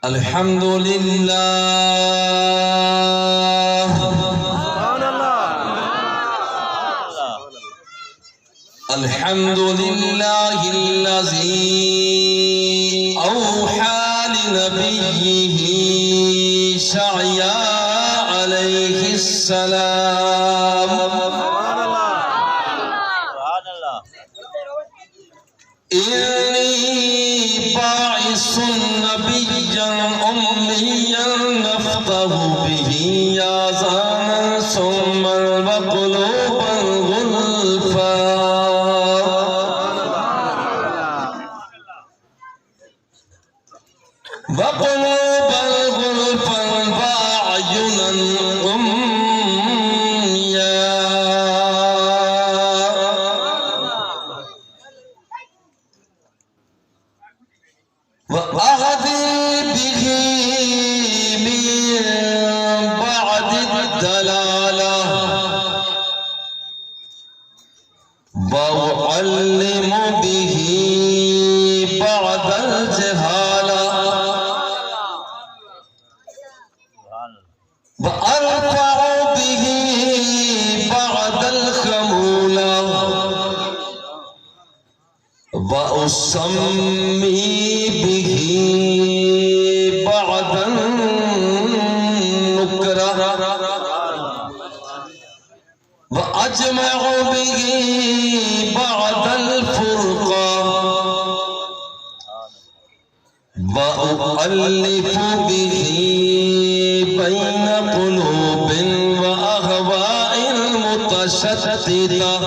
الحمد لله الحمد لله الذي أوحى لنبيه شعيا عليه السلام إني باعث نبيا أميا نفقه به يا زانا ثم وقلوبا غلفا وقلوبا غلفا وأعينا عميا وأهدي به من بعد الدلالة وأعلم به بعد الجهالة وأرفع به بعد الخمولة وأسمي به بعد النكرة وأجمع به بعد الفرقة وأؤلف به بين قلوب وأهواء متشتتة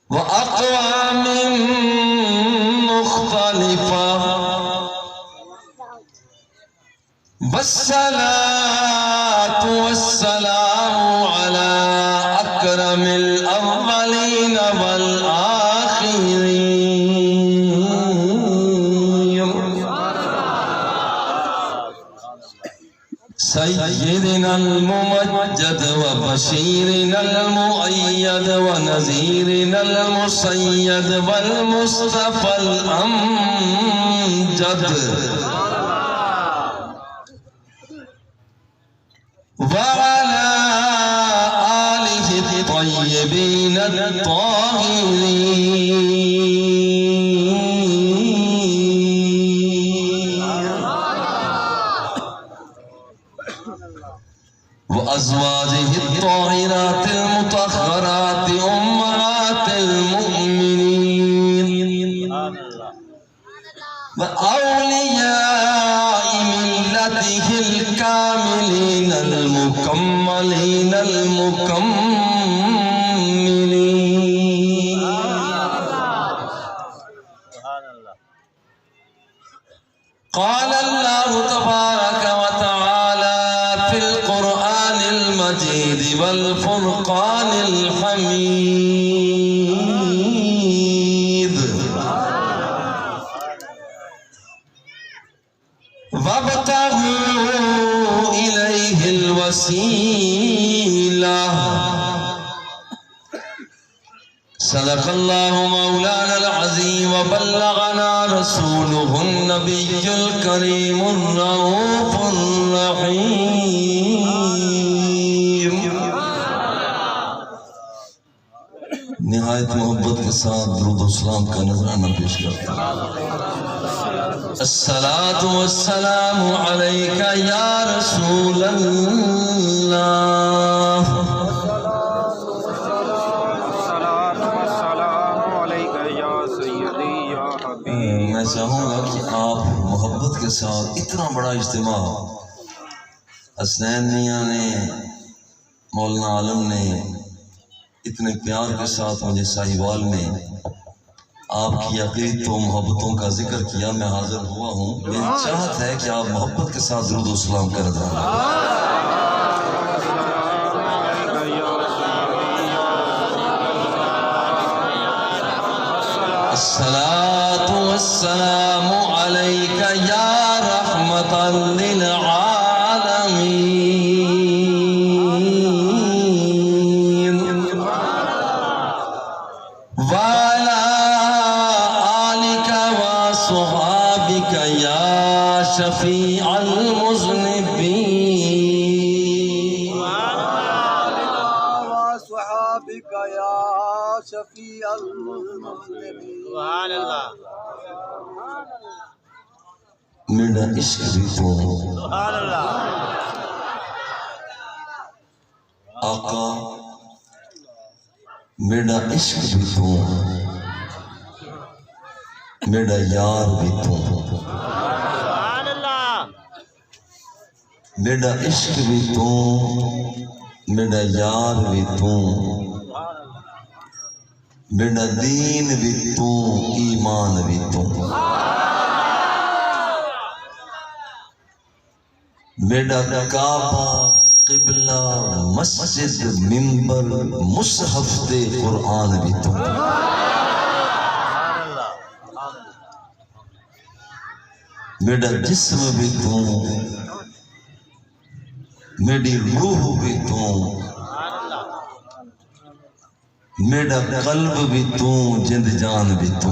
وأقوام مختلفة والصلاة والسلام على أكرم الأولين والآخرين سيدنا الممجد وبشيرنا المؤيد ونذيرنا المسيد والمصطفى الأمجد وعلى آله الطيبين وأزواجه الطاهرات المطهرات أمهات المؤمنين وأولياء ملته الكاملين المكملين المكملين قال الله تبارك وتعالى في القرآن المجيد والفرقان الحميد وابتغوا إليه الوسيلة صدق الله مولانا العظيم وبلغنا رسوله النبي الكريم الرؤوف الرحيم نہایت محبت کے ساتھ درود و سلام کا نذرانہ پیش کرتا ہوں الصلاة والسلام عليك يا رسول الله میں چاہوں گا کہ آپ محبت کے ساتھ اتنا بڑا اجتماع حسنین میاں نے مولانا عالم نے اتنے پیار کے ساتھ مجھے ساہیوال میں آپ کی عقید و محبتوں کا ذکر کیا میں حاضر ہوا ہوں میری چاہت ہے کہ آپ محبت کے ساتھ درود و سلام کر دیں الصلاة والسلام عليك يا رحمة للعالمين وعلى آلك وصحابك وأصحابك يا شفيع المذنبين وأصحابك يا شفيع المذنبين سبحان اللہ میرا عشق بھی تو سبحان اللہ آقا میرا عشق بھی تو میرا یار بھی تو سبحان اللہ میرا عشق بھی تو میرا یار بھی تو میرا دین بھی تو ایمان بھی تو میرا کعبہ قبلہ مسجد منبر مصحف دے قرآن بھی تو میرا جسم بھی تو میری روح بھی تو میرا قلب بھی تو جند جان بھی تو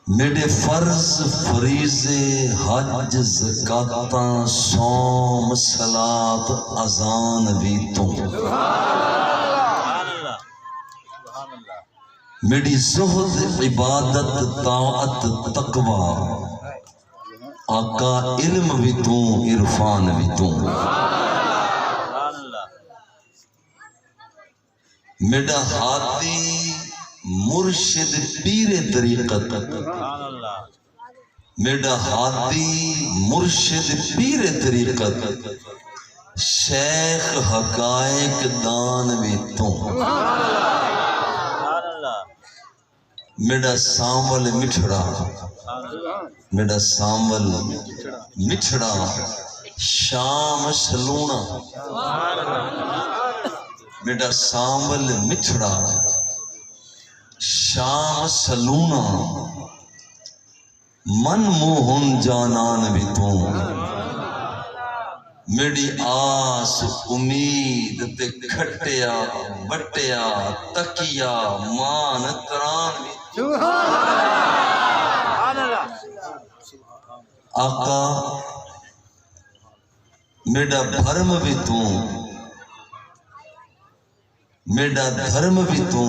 میرے فرض فریضے حج زکاتاں صوم صلاۃ اذان بھی تو میری زہد عبادت طاعت تقوی آقا علم بھی تو عرفان بھی تو میرا ہادی مرشد پیر طریقت میرا ہادی مرشد پیر طریقت شیخ حقائق دان بھی تو میرا سانول مٹھڑا میرا سانول مٹھڑا شام سلونا میرا سانول مٹھڑا شام سلونا من موہن جانان بھی تو میری آس امید تے کھٹیا بٹیا تکیا مان تران بھی آقا میرا بھرم بھی تو میرا دھرم بھی تو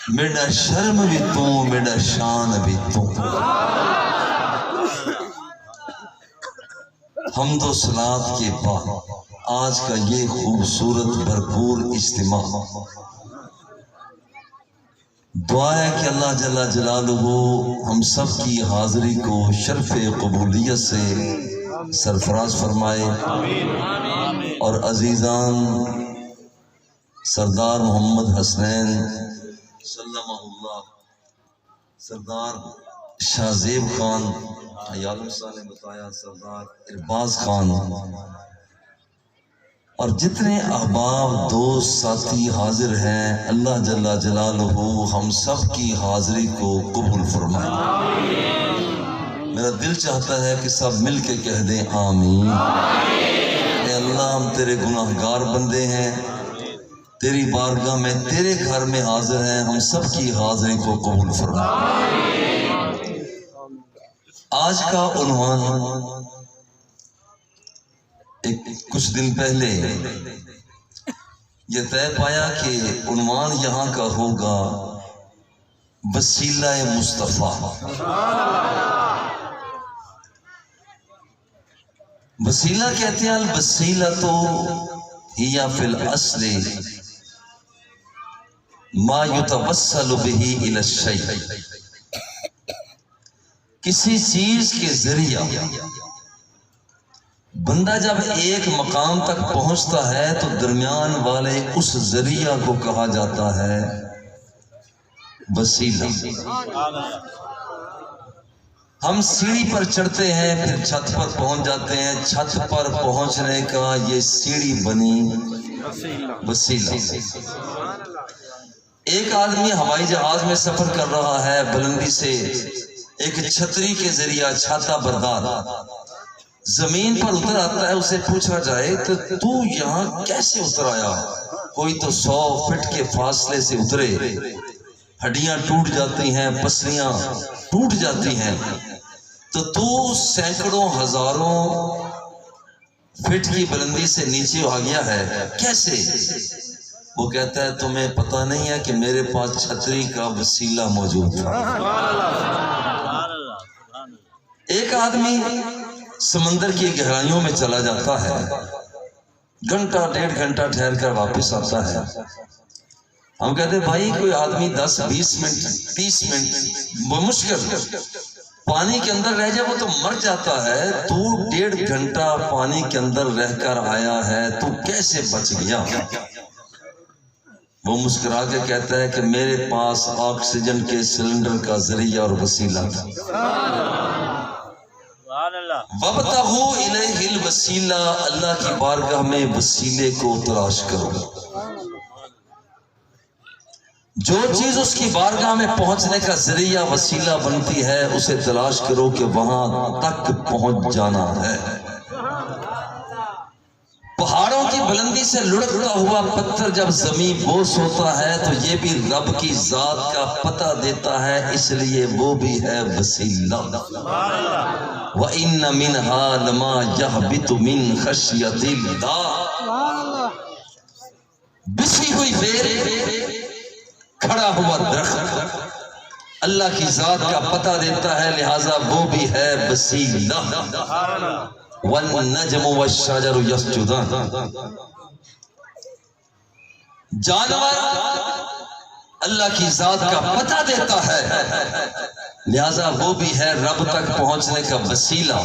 میرا شرم بھی تو میرا شان بھی تو حمد و صلات کے بعد آج کا یہ خوبصورت بھرپور اجتماع دعا ہے کہ اللہ جل جلالہ ہم سب کی حاضری کو شرف قبولیت سے سرفراز فرمائے اور عزیزان سردار محمد حسنین سلمہ اللہ سردار شاہ زیب خان عالم صاحب نے بتایا سردار ارباز خان اور جتنے احباب دوست ساتھی حاضر ہیں اللہ جل جلالہ ہم سب کی حاضری کو قبول فرمائے میرا دل چاہتا ہے کہ سب مل کے کہہ دیں آمین اے اللہ ہم تیرے گناہگار بندے ہیں تیری بارگاہ میں تیرے گھر میں حاضر ہیں ہم سب کی حاضری کو قبول فرما آج کا عنوان کچھ دن پہلے یہ طے پایا کہ عنوان یہاں کا ہوگا وسیلہ مصطفیٰ وسیلہ کہتے ہیں الوسیلہ تو ہی فی الاصل ما یتوسل به الی الشیء کسی چیز کے ذریعہ بندہ جب ایک مقام تک پہنچتا ہے تو درمیان والے اس ذریعہ کو کہا جاتا ہے وسیلہ ہم سیڑھی پر چڑھتے ہیں پھر چھت پر پہنچ جاتے ہیں چھت پر پہنچنے کا یہ سیڑھی بنی وسیلہ ایک آدمی ہوائی جہاز میں سفر کر رہا ہے بلندی سے ایک چھتری کے ذریعہ چھاتا بردار زمین پر اتر آتا ہے اسے پوچھا جائے تو یہاں کیسے اتر آیا کوئی تو 100 فٹ کے فاصلے سے اترے ہڈیاں ٹوٹ جاتی ہیں، پسلیاں ٹوٹ جاتی ہیں، تو تو سینکڑوں ہزاروں فٹ کی بلندی سے نیچے آ گیا ہے، کیسے؟ وہ کہتا ہے تمہیں پتہ نہیں ہے کہ میرے پاس چھتری کا وسیلہ موجود تھا۔ ایک آدمی سمندر کی گہرائیوں میں چلا جاتا ہے، گھنٹہ ڈیڑھ گھنٹہ ٹھہر کر واپس آتا ہے۔ ہم کہتے ہیں بھائی کوئی آدمی 10-20 منٹ 30 منٹ بمشکل پانی کے اندر رہ جائے وہ تو مر جاتا ہے، تو 1.5 گھنٹہ پانی کے اندر رہ کر آیا ہے، تو کیسے بچ گیا؟ وہ مسکرا کے کہتا ہے کہ میرے پاس آکسیجن کے سلنڈر کا ذریعہ اور وسیلہ تھا۔ وَابْتَغُوا إِلَيْهِ الْوَسِيلَةَ، اللہ کی بارگاہ میں وسیلے کو تلاش کرو۔ جو چیز اس کی بارگاہ میں پہنچنے کا ذریعہ وسیلہ بنتی ہے اسے تلاش کرو کہ وہاں تک پہنچ جانا ہے۔ پہاڑوں کی بلندی سے لڑکتا ہوا پتھر جب زمین بوس ہوتا ہے تو یہ بھی رب کی ذات کا پتہ دیتا ہے، اس لیے وہ بھی ہے وسیلہ۔ وَإِنَّ مِنْهَا لَمَا يَهْبِطُ مِنْ خَشْيَةِ اللَّهِ، بسی ہوئی بیر، کھڑا ہوا درخت اللہ کی ذات کا پتہ دیتا ہے، لہٰذا وہ بھی ہے وسیلہ۔ وَالنَّجْمُ وَالشَّجَرُ يَسْجُدَانِ، جانور اللہ کی ذات کا پتہ دیتا ہے، لہٰذا وہ بھی ہے رب تک پہنچنے کا وسیلہ۔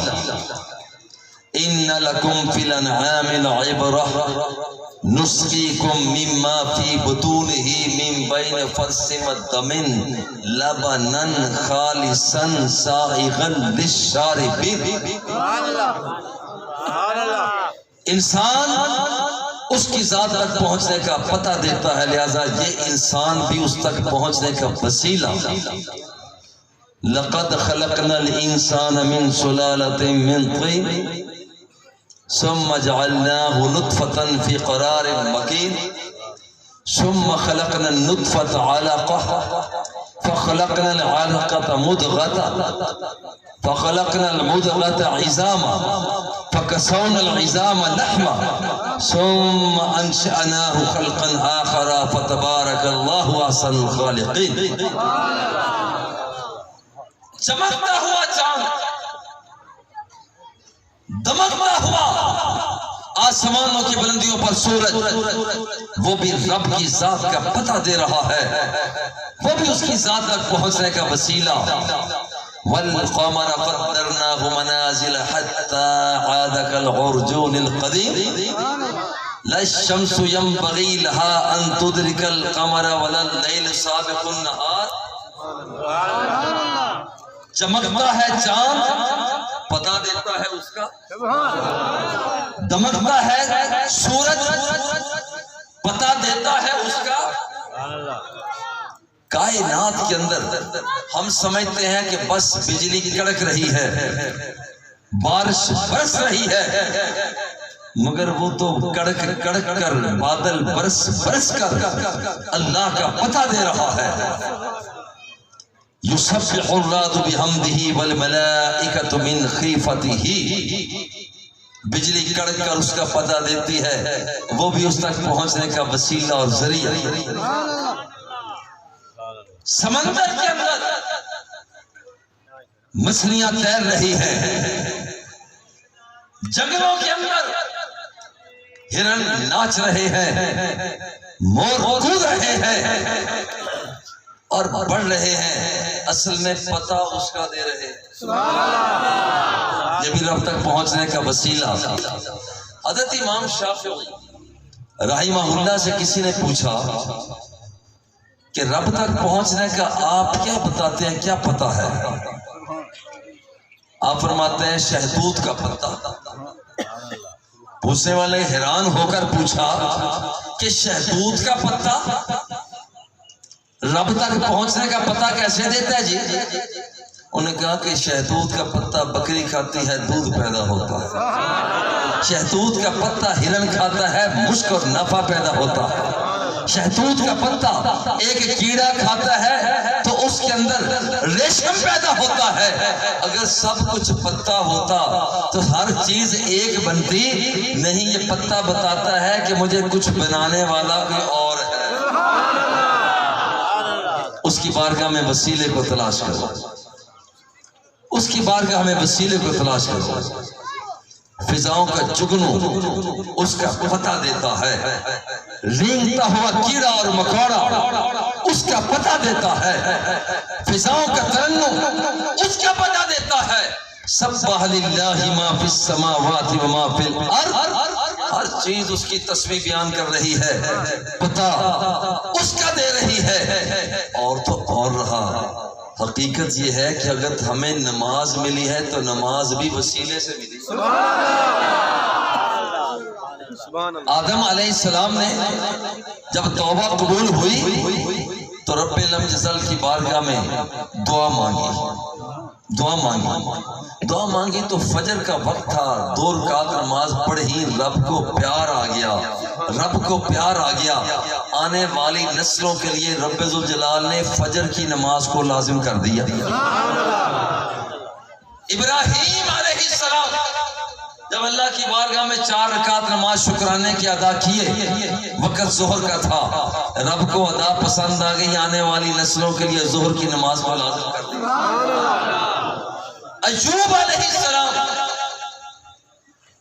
إِنَّ لَكُمْ فِي الْأَنْعَامِ لَعِبْرَةً نسقيكم مما في بطونه من بين فرث ودم لبنا خالصا سائغا للشاربين۔ انسان اس کی ذات تک پہنچنے کا پتہ دیتا ہے، لہذا یہ انسان بھی اس تک پہنچنے کا وسیلہ۔ لقد خلقنا الانسان من سلالة من طين ثم جعلناه نطفة في قرار مكين ثم خلقنا النطفة علقة فخلقنا العلقة مضغة فخلقنا المضغة عظاما فكسونا العظام لحما ثم أنشأناه خلقا آخر فتبارك الله أحسن الخالقين۔ چمکتا ہوا چاند، دمکتا ہوا آسمانوں کی بلندیوں پر سورج، وہ بھی رب کی ذات کا پتہ دے رہا ہے، وہ بھی اس کی ذات تک پہنچنے کا وسیلہ۔ وَالْقَمَرَ قَدَّرْنَاهُ مَنَازِلَ حَتَّى عَادَ كَالْعُرْجُونِ الْقَدِيمِ لَا الشَّمْسُ يَنبَغِي لَهَا أَن تُدْرِكَ الْقَمَرَ وَلَا اللَّيْلُ سَابِقُ النَّهَارِ۔ چمکتا ہے چاند، پتہ دیتا ہے اس کا، دمکتا ہے سورج، پتہ دیتا ہے اس کا۔ کائنات کے اندر ہم سمجھتے ہیں کہ بس بجلی کڑک رہی ہے، بارش برس رہی ہے، مگر وہ تو کڑک کڑک کر بادل برس برس کر اللہ کا پتہ دے رہا ہے۔ یسبح الرعد بحمدہ والملائکۃ من خیفتہ، بجلی کڑک کر اس کا پتہ دیتی ہے، وہ بھی اس تک پہنچنے کا وسیلہ اور ذریعہ۔ سمندر کے اندر مچھلیاں تیر رہی ہیں، جنگلوں کے اندر ہرن ناچ رہے ہیں، مور کود رہے ہیں اور بڑھ رہے ہیں، اصل میں پتہ اس کا دے رہے ہیں، یہ بھی رب تک پہنچنے کا وسیلہ۔ حضرت امام شافعی رحمہ اللہ سے کسی نے پوچھا کہ رب تک پہنچنے کا آپ کیا بتاتے ہیں، کیا پتہ ہے؟ آپ فرماتے ہیں شہتوت کا پتہ۔ پوچھنے والے حیران ہو کر پوچھا کہ شہتوت کا پتہ رب تک پہنچنے کا پتہ کیسے دیتا ہے جی؟ انہوں نے کہا کہ شہتوت کا پتہ بکری کھاتی ہے، دودھ پیدا ہوتا ہے، شہتوت کا پتہ ہرن کھاتا ہے، مشک اور نفع پیدا ہوتا ہے، شہتوت کا پتا ایک کیڑا کھاتا ہے تو اس کے اندر ریشم پیدا ہوتا ہے. اگر سب کچھ پتا ہوتا تو ہر چیز ایک بنتی نہیں. یہ پتا بتاتا ہے کہ مجھے کچھ بنانے والا کوئی اور ہے. اس کی بارگاہ میں وسیلے کو تلاش کرو. اس کی بارگاہ میں وسیلے کو تلاش کرو. فضاؤں کا جگنو اس کا پتہ دیتا ہے. رینگتا ہوا کیڑا اور مکوڑا اس کا پتہ دیتا ہے. فضاؤں کا ترنم اس کا پتہ دیتا ہے. سبح للہ ما فی السماوات و ما فی الارض. ہر چیز اس کی تسبیح بیان کر رہی ہے. پتہ اس کا دے رہی ہے. اور تو اور رہا. حقیقت یہ ہے کہ اگر ہمیں نماز ملی ہے تو نماز بھی وسیلے سے ملی. آدم علیہ السلام نے جب توبہ قبول ہوئی تو رب لم یزل کی بارگاہ میں دعا مانگی. دعا مانگی تو فجر کا وقت تھا. 2 رکعت نماز پڑھی. رب کو پیار آ گیا. آنے والی نسلوں کے لیے رب ذوالجلال نے فجر کی نماز کو لازم کر دیا. ابراہیم علیہ السلام جب اللہ کی بارگاہ میں 4 رکعت نماز شکرانے کی ادا کیے. وقت ظہر کا تھا. رب کو ادا پسند آ گئی. آنے والی نسلوں کے لیے ظہر کی نماز کو لازم کر دیا. ایوب علیہ السلام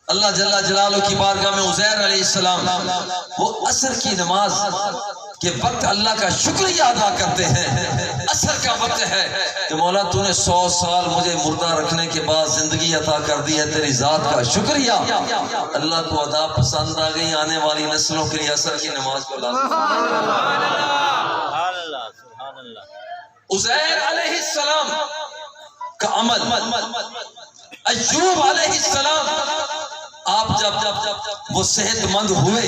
اللہ جل جلالہ کی بارگاہ میں عزیر علیہ السلام وہ عصر کی نماز کے وقت اللہ کا شکریہ ادا کرتے ہیں. عصر کا وقت ہے کہ مولا تو نے 100 سال مجھے مردہ رکھنے کے بعد زندگی عطا کر دی ہے. تیری ذات کا شکریہ. اللہ کو ادا پسند آ گئی. آنے والی نسلوں کے لیے عصر کی نماز کو لازم. عزیر علیہ السلام کا عمل. ایوب علیہ السلام آپ جب وہ صحت مند ہوئے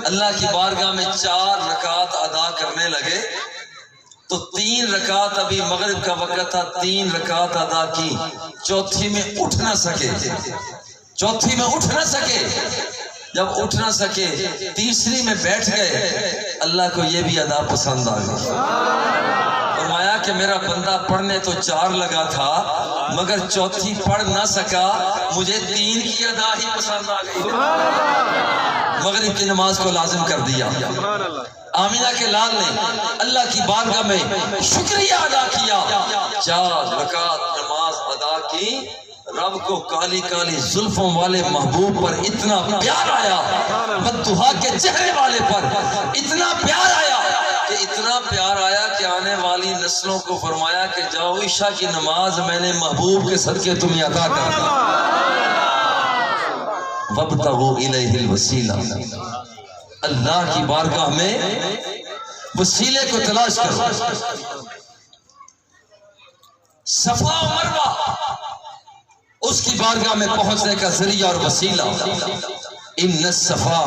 اللہ کی بارگاہ میں 4 رکعت ادا کرنے لگے تو 3 رکعت ابھی مغرب کا وقت تھا. 3 رکعت ادا کی. چوتھی میں اٹھ نہ سکے. جب اٹھ نہ سکے تیسری میں بیٹھ گئے. اللہ کو یہ بھی ادا پسند آ گئی. فرمایا کہ میرا بندہ پڑھنے تو 4 لگا تھا مگر چوتھی پڑھ نہ سکا. مجھے 3 کی ادا ہی پسند آ گئی. مغرب کی نماز کو لازم کر دیا. آمینہ کے لال نے اللہ کی بارگاہ میں شکریہ ادا کیا. 4 رکعت نماز ادا کی. رب کو کالی کالی زلفوں والے محبوب پر اتنا پیار آیا. بددعا کے چہرے والے پر اتنا پیار آیا کہ آنے والی نسلوں کو فرمایا کہ جاؤ عشاء کی نماز میں نے محبوب کے صدقے تمہیں عطا کر دی. وابتغوا الیہ الوسیلہ. اللہ کی بارگاہ میں وسیلے کو تلاش کرو. صفا و مروہ اس کی بارگاہ میں پہنچنے کا ذریعہ اور وسیلہ. ان الصفا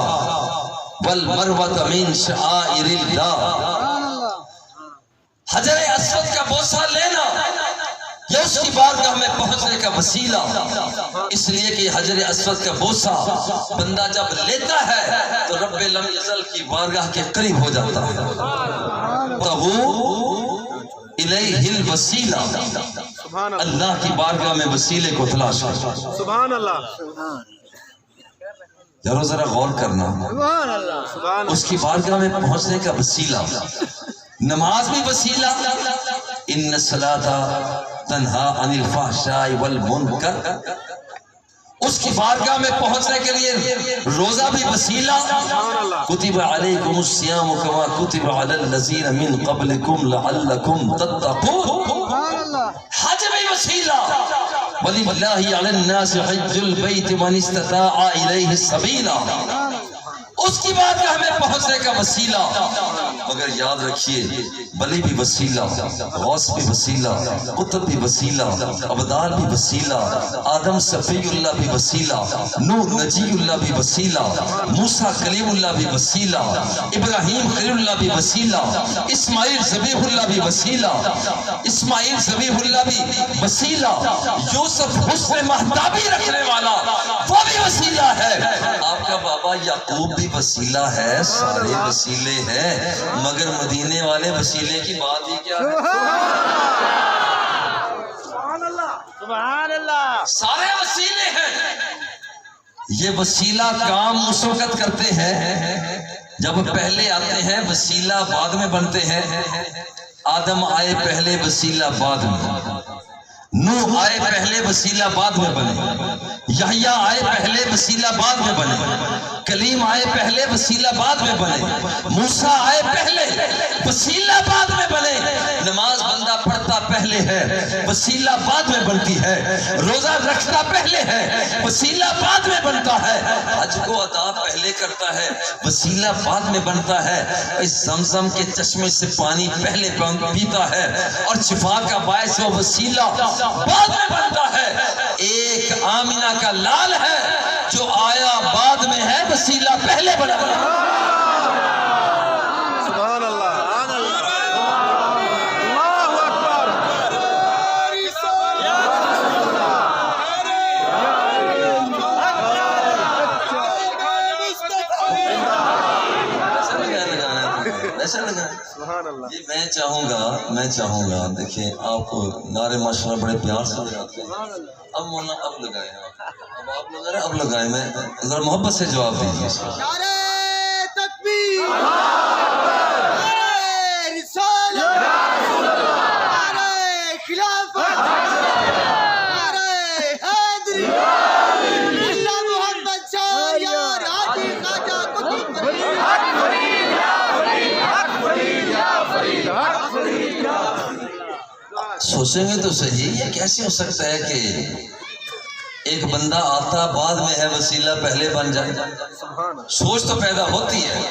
والمروہ من شعائر اللہ. حجر اسود کا بوسہ لینا یہ اس کی بارگاہ میں پہنچنے کا وسیلہ. اس لیے کہ حجر اسود کا بوسہ بندہ جب لیتا ہے تو رب لم یزل کی بارگاہ کے قریب ہو جاتا ہے. الیہ الوسیلہ. اللہ کی بارگاہ میں وسیلے کو تلاش کرو. سبحان اللہ. یارو ذرا غور کرنا. اس کی بارگاہ میں پہنچنے کا وسیلہ. نماز بھی وسیلہ. ان الصلاۃ تنہا عن الفحشاء والمنکر. اس کی بارگاہ میں پہنچنے کے لیے روزہ بھی وسیلہ. کتب علیکم الصیام کما کتب علی الذین من قبلکم لعلکم تتقون. حج بھی وسیلہ. وللہ علی الناس حج البیت من استطاع الیہ السبیل. اس کی بارگاہ میں پہنچنے کا وسیلہ. مگر یاد رکھیے ولی بھی وسیلہ, غوث بھی وسیلہ, قطب بھی وسیلہ, ابدال بھی وسیلہ, آدم صفی اللہ بھی وسیلہ, نوح نجی اللہ بھی وسیلہ, موسیٰ کلیم اللہ بھی وسیلہ, ابراہیم خلیل اللہ بھی وسیلہ, اسماعیل ذبیح اللہ بھی وسیلہ, اسماعیل ذبیح اللہ بھی وسیلہ, یوسف حسن مہتابی رکھنے والا وہ بھی وسیلہ ہے. آپ کا بابا یعقوب بھی وسیلہ ہے، سارے وسیلے ہیں، مگر مدینے والے وسیلے کی بات ہی کیا ہے؟ سبحان اللہ، سارے وسیلے ہیں۔ یہ وسیلہ کام اس وقت کرتے ہیں جب پہلے آتے ہیں، وسیلہ بعد میں بنتے ہیں۔ آدم آئے پہلے، وسیلہ بعد میں۔ نوح آئے پہلے، وسیلہ بعد میں بنے۔ یحییٰ آئے پہلے، وسیلہ بعد میں بنے۔ کلیم آئے پہلے، وسیلہ بعد میں بنے۔ موسیٰ آئے پہلے، وسیلہ بعد میں بنے۔ نماز بندہ پڑھتا پہلے ہے، وسیلہ بعد میں بنتی ہے۔ روزہ رکھتا پہلے ہے، وسیلہ بعد میں بنتا ہے۔ حج کو ادا پہلے کرتا ہے، وسیلہ بعد میں بنتا ہے۔ اس زمزم کے چشمے سے پانی پہلے پیتا ہے، اور شفا کا باعث وہ وسیلہ بعد میں بنتا ہے۔ ایک آمینہ کا لال ہے جو آیا بعد میں ہے، وسیلہ پہلے بنا۔ سبحان اللہ، اللہ اکبر۔ ایسا لگا یہ میں چاہوں گا دیکھیں آپ نعرے ماشاءاللہ بڑے پیار سے لگاتے ہیں۔ اب مولانا اب لگائیں، اب آپ لگا رہے، اب لگائیں، میں ذرا محبت سے جواب دیجیے اس کا۔ نعرہ تکبیر، نعرہ رسالت، نعرہ خلافت، نعرہ حیدری، اللہ محمد شاہ یار حاجی خواجہ قطب سوچیں گے تو صحیح، یہ کیسے ہو سکتا ہے کہ ایک بندہ آتا بعد میں ہے، وسیلہ پہلے بن جائے؟ سوچ تو پیدا ہوتی ہے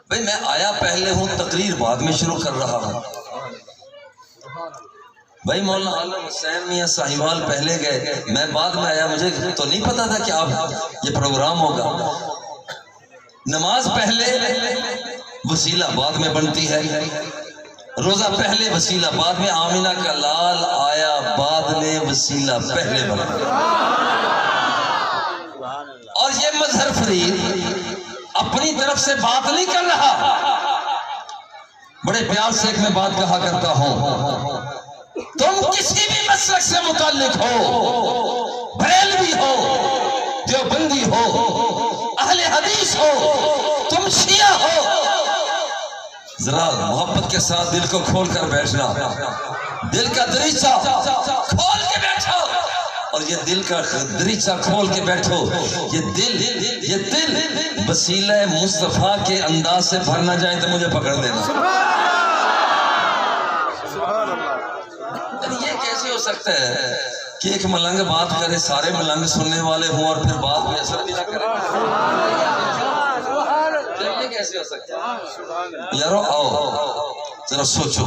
بھئی میں آیا پہلے ہوں، تقریر بعد میں شروع کر رہا ہوں۔ بھائی مولانا عالم حسین میاں ساہیوال پہلے گئے، میں بعد میں آیا، مجھے تو نہیں پتا تھا کہ آپ یہ پروگرام ہوگا۔ نماز پہلے، وسیلہ بعد میں بنتی ہے۔ روزہ پہلے، وسیلہ بعد میں۔ آمینہ کا لال آیا بعد میں، وسیلہ پہلے بنا۔ اور یہ مظہر فرید اپنی طرف سے بات نہیں کر رہا، بڑے پیار سے ایک میں بات کہا کرتا ہوں، تم کسی بھی مسلک سے متعلق ہو، بریلوی ہو، دیوبندی ہو، اہل حدیث ہو، تم شیعہ ہو، ذرا محبت کے ساتھ دل کو کھول کر بیٹھنا، دل کا دریچہ کھول کے بیٹھو، اور یہ دل کا دریچہ کھول کے بیٹھو۔ یہ دل وسیلہ مصطفیٰ کے انداز سے بھر نہ جائے تو مجھے پکڑ دینا۔ یہ کیسے ہو سکتا ہے کہ ایک ملنگ بات کرے، سارے ملنگ سننے والے ہوں، اور پھر بات میں اثر بھی نہ کرے؟ یہ کیسے ہو سکتا ہے؟ یارو آؤ ذرا سوچو،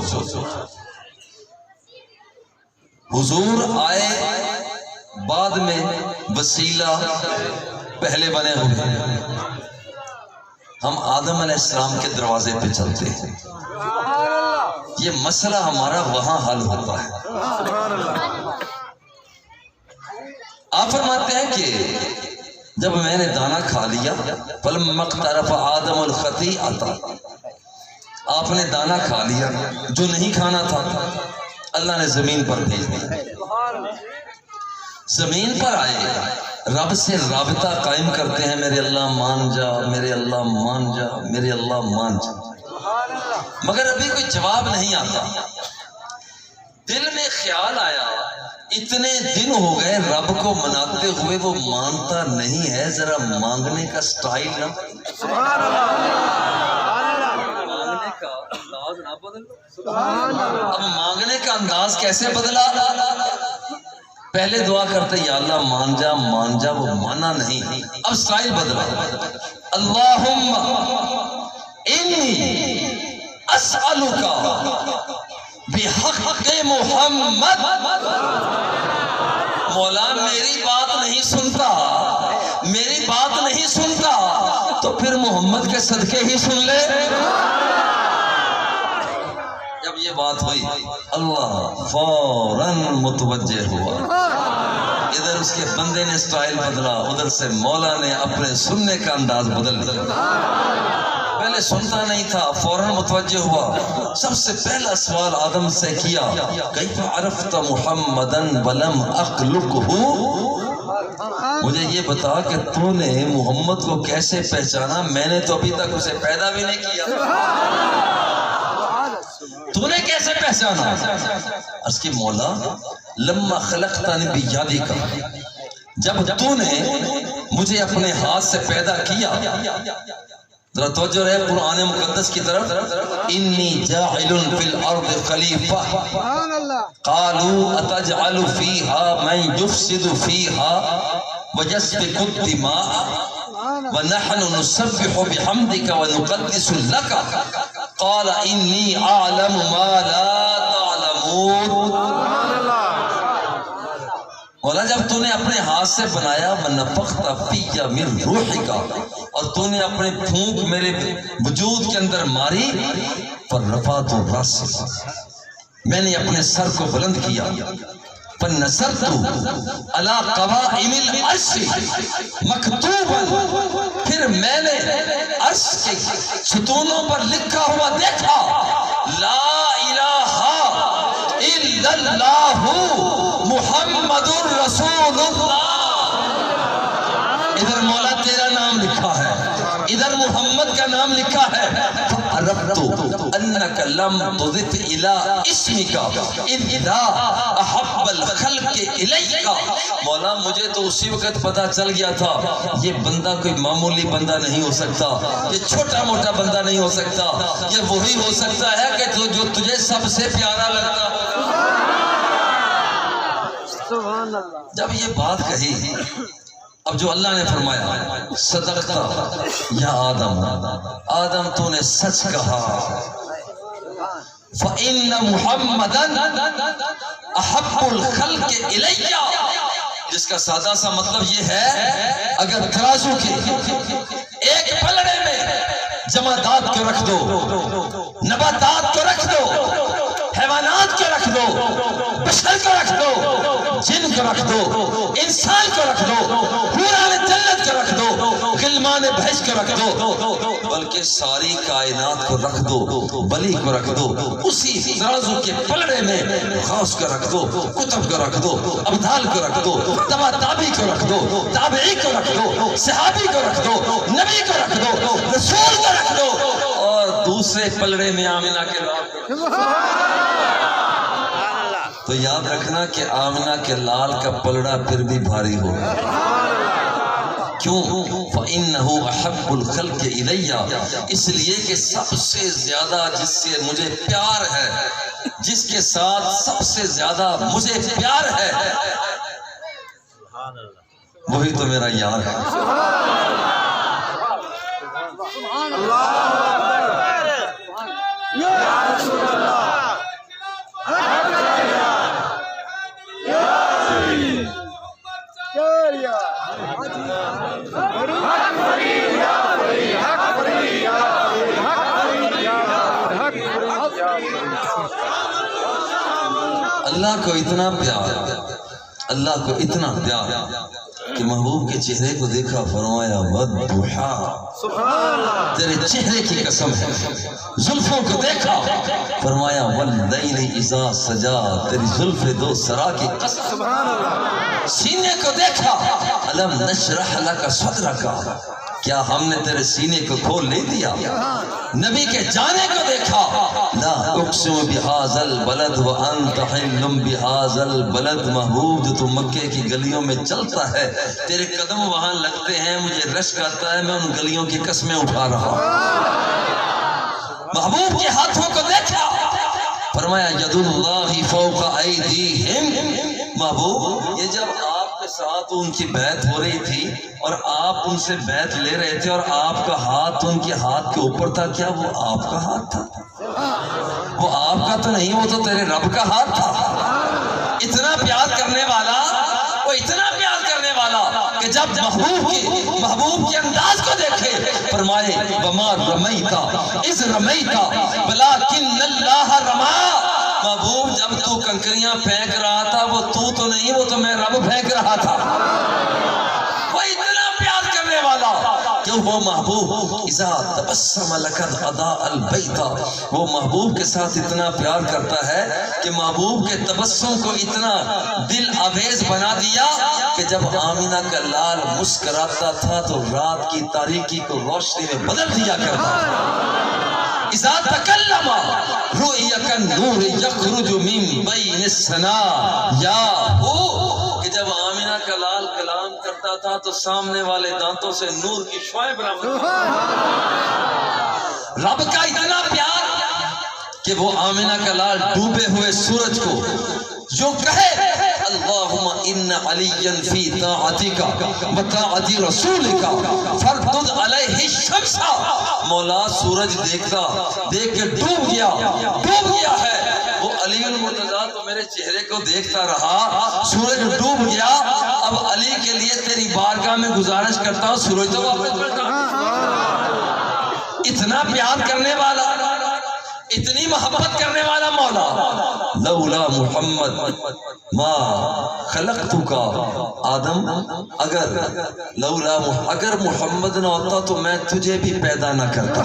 حضور آئے بعد میں، وسیلہ پہلے بنے ہوئے ہیں۔ ہم آدم علیہ السلام کے دروازے پہ چلتے ہیں، یہ مسئلہ ہمارا وہاں حل ہوتا ہے۔ آپ فرماتے ہیں کہ جب میں نے دانا کھا لیا، فَلَمَّا اقْتَرَفَ آدَمُ الْخَطِيئَةَ، آپ نے دانا کھا لیا جو نہیں کھانا تھا، اللہ نے زمین پر بھیج دیا۔ زمین پر آئے، رب سے رابطہ قائم کرتے ہیں، میرے اللہ مان جا، میرے اللہ مان جا، میرے اللہ مان جا، مگر ابھی کوئی جواب نہیں آتا۔ دل میں خیال آیا، اتنے دن ہو گئے رب کو مناتے ہوئے، وہ مانتا نہیں ہے، ذرا مانگنے کا سٹائل نہ اب مانگنے کا انداز کیسے بدلا؟ پہلے دعا کرتے یا اللہ مان جا مان جا، وہ مانا نہیں، اب سٹائل بدلا، اللہم انی اسألک بحق محمد، مولا میری بات نہیں سنتا، میری بات نہیں سنتا تو پھر محمد کے صدقے ہی سن لے۔ جب یہ بات ہوئی اللہ فوراً متوجہ ہوا، ادھر اس کے بندے نے سٹائل بدلا، ادھر سے مولا نے اپنے سننے کا انداز بدل دیا۔ پہلے سنتا نہیں تھا، فوراً متوجہ ہوا۔ سب سے پہلا سوال آدم سے کیا، کیف عرفت محمدن ولم اخلقہ، مجھے یہ بتا کہ تو نے محمد کو کیسے پہچانا، میں نے تو ابھی تک اسے پیدا بھی نہیں کیا، تو نے کیسے پہچانا؟ عرض کی مولا لما خلقتنی بیدک، جب تو نے مجھے اپنے ہاتھ سے پیدا کیا، ذرا توجہ رہے قرآن مقدس کی طرف، انی جاعل فی الارض خلیفہ، قالوا اتجعل فیہا من یفسد فیہا ویسفک الدماء ونحن نسبح بحمدک ونقدس لک، قال انی اعلم ما لا تعلمون۔ مولا جب تو نے اپنے ہاتھ سے بنایا، وَنَفَخْتَ فِيَّ مِن رُوحِكَ، اور تو نے اپنے پھونک میرے وجود کے اندر ماری، فَرَفَعْتُ رَأْسِي، میں نے اپنے سر کو بلند کیا، فَنَّصَرْتُ عَلَىٰ قَوَائِمِ الْعَرْشِ مَكْتُوبًا، پھر میں نے عرش کے ستونوں پر لکھا ہوا دیکھا، لا الہ الا اللہ محمد الرسول اللہ۔ ادھر مولا تیرا نام لکھا ہے، ادھر محمد کا نام لکھا ہے۔ فَعَرَفْتُ أَنَّكَ لَمْ تُضِفْ إِلَىٰ اسْمِكَ إِذَا أَحَبَّ الْخَلْقِ إِلَيْكَ، مولا مجھے تو اسی وقت پتا چل گیا تھا یہ بندہ کوئی معمولی بندہ نہیں ہو سکتا، یہ چھوٹا موٹا بندہ نہیں ہو سکتا، یہ وہی ہو سکتا ہے کہ جو تجھے سب سے پیارا لگتا ہو۔ جب یہ بات کہی، اب جو اللہ نے فرمایا صدقتا یا آدم، آدم تو نے سچ کہا، فَإِنَّ مُحَمَّدًا أَحَبُّ الْخَلْقِ إِلَيَّ، جس کا سادہ سا مطلب یہ ہے اگر ترازو کے ایک پلڑے میں جمادات کو رکھ دو، نباتات کو رکھ دو، حیوانات کو رکھ دو، بشر کو رکھ دو، جن کو رکھ دو، انسان کو رکھ دو، حوران جنت کو رکھ دو، غلمان بحث کو رکھ دو، بلکہ ساری کائنات کو رکھ دو، بلی کو رکھ دو، اسی ترازو کے پلڑے میں غوث کو رکھ دو، کتب کو رکھ دو، ابدال کو رکھ دو، تبا تابی کو رکھ دو، تابعی کو رکھ دو، صحابی کو رکھ دو، نبی کو رکھ دو، رسول کو رکھ دو، اور دوسرے پلڑے میں آمنہ کے لال، تو یاد رکھنا کہ آمنہ کے لال کا پلڑا پھر بھی بھاری ہوگا۔ کیوں؟ فَإِنَّهُ أَحَبُّ الْخَلْقِ إِلَيَّ، اس لیے کہ سب سے زیادہ جس سے مجھے پیار ہے، جس کے ساتھ سب سے زیادہ مجھے پیار ہے، وہی تو میرا یار ہے۔ اللہ کو اتنا پیار، اللہ کو اتنا پیار کہ محبوب کے چہرے کو دیکھا، فرمایا وَالضُّحَىٰ، تیرے چہرے کی قسم ہے، زلفوں کو دیکھا، فرمایا وَاللَّيْلِ إِذَا سَجَا، تیری زلف دو سرا کی قسم، سینے کو دیکھا، أَلَمْ نَشْرَحْ لَكَ صَدْرَكَ، کیا ہم نے تیرے سینے کو کھول نہیں دیا؟ نبی کے جانے کو دیکھا، لا اقسم بهذا البلد وانت حل بهذا البلد، محبوب جو تو مکے کی گلیوں میں چلتا ہے، تیرے قدم وہاں لگتے ہیں، مجھے رشک آتا ہے، میں ان گلیوں کی قسمیں اٹھا رہا ہوں۔ محبوب کے ہاتھوں کو دیکھا، فرمایا ید اللہ فوق ایدیہم، محبوب یہ جب آپ کے ساتھ ان کی بیعت ہو رہی تھی اور آپ ان سے بیعت لے رہے تھے اور آپ کا ہاتھ ان کے ہاتھ کے اوپر تھا، کیا وہ آپ کا ہاتھ تھا؟ وہ آپ کا تو نہیں، وہ تو تیرے رب کا ہاتھ تھا۔ اتنا پیار کرنے والا، وہ اتنا پیار کرنے والا کہ جب محبوب کے انداز کو دیکھے، فرمائے وما رمیتا اذ رمیتا ولکن اللہ رما، محبوب جب تو کنکریاں پھینک رہا تھا وہ تو نہیں، وہ تو میں رب پھینک رہا تھا۔ وہ اتنا پیار کرنے والا کہ وہ محبوب اذا تبسم لقد اضاء البیت، وہ محبوب کے ساتھ اتنا پیار کرتا ہے کہ محبوب کے تبسم کو اتنا دل آویز بنا دیا کہ جب آمینہ کا لال مسکراتا تھا تو رات کی تاریکی کو روشنی میں بدل دیا کرتا تھا۔ اذا تکلم رؤیا کالنور یخرج من بین الثنایا، کہ جب آمینہ کا لال کلام کرتا تھا تو سامنے والے دانتوں سے نور کی شعاعیں برآمد ہوتی۔ رب کا اتنا پیار کہ وہ آمینہ کا لال ڈوبے ہوئے سورج کو جو کہے اللہم ان علیا فی طاعتک و طاعت رسولک فردد علیہ الشمس، مولا سورج دیکھتا، دیکھ کے ڈوب گیا ہے، وہ علی المرتضیٰ تو میرے چہرے کو دیکھتا رہا، سورج ڈوب گیا، اب علی کے لیے تیری بارگاہ میں گزارش کرتا ہوں سورج تو واپس پلٹا۔ اتنا پیار کرنے والا، اتنی محبت کرنے والا مولا۔ لولا محمد ما خلقتک، آدم اگر محمد نہ ہوتا تو میں تجھے بھی پیدا نہ کرتا۔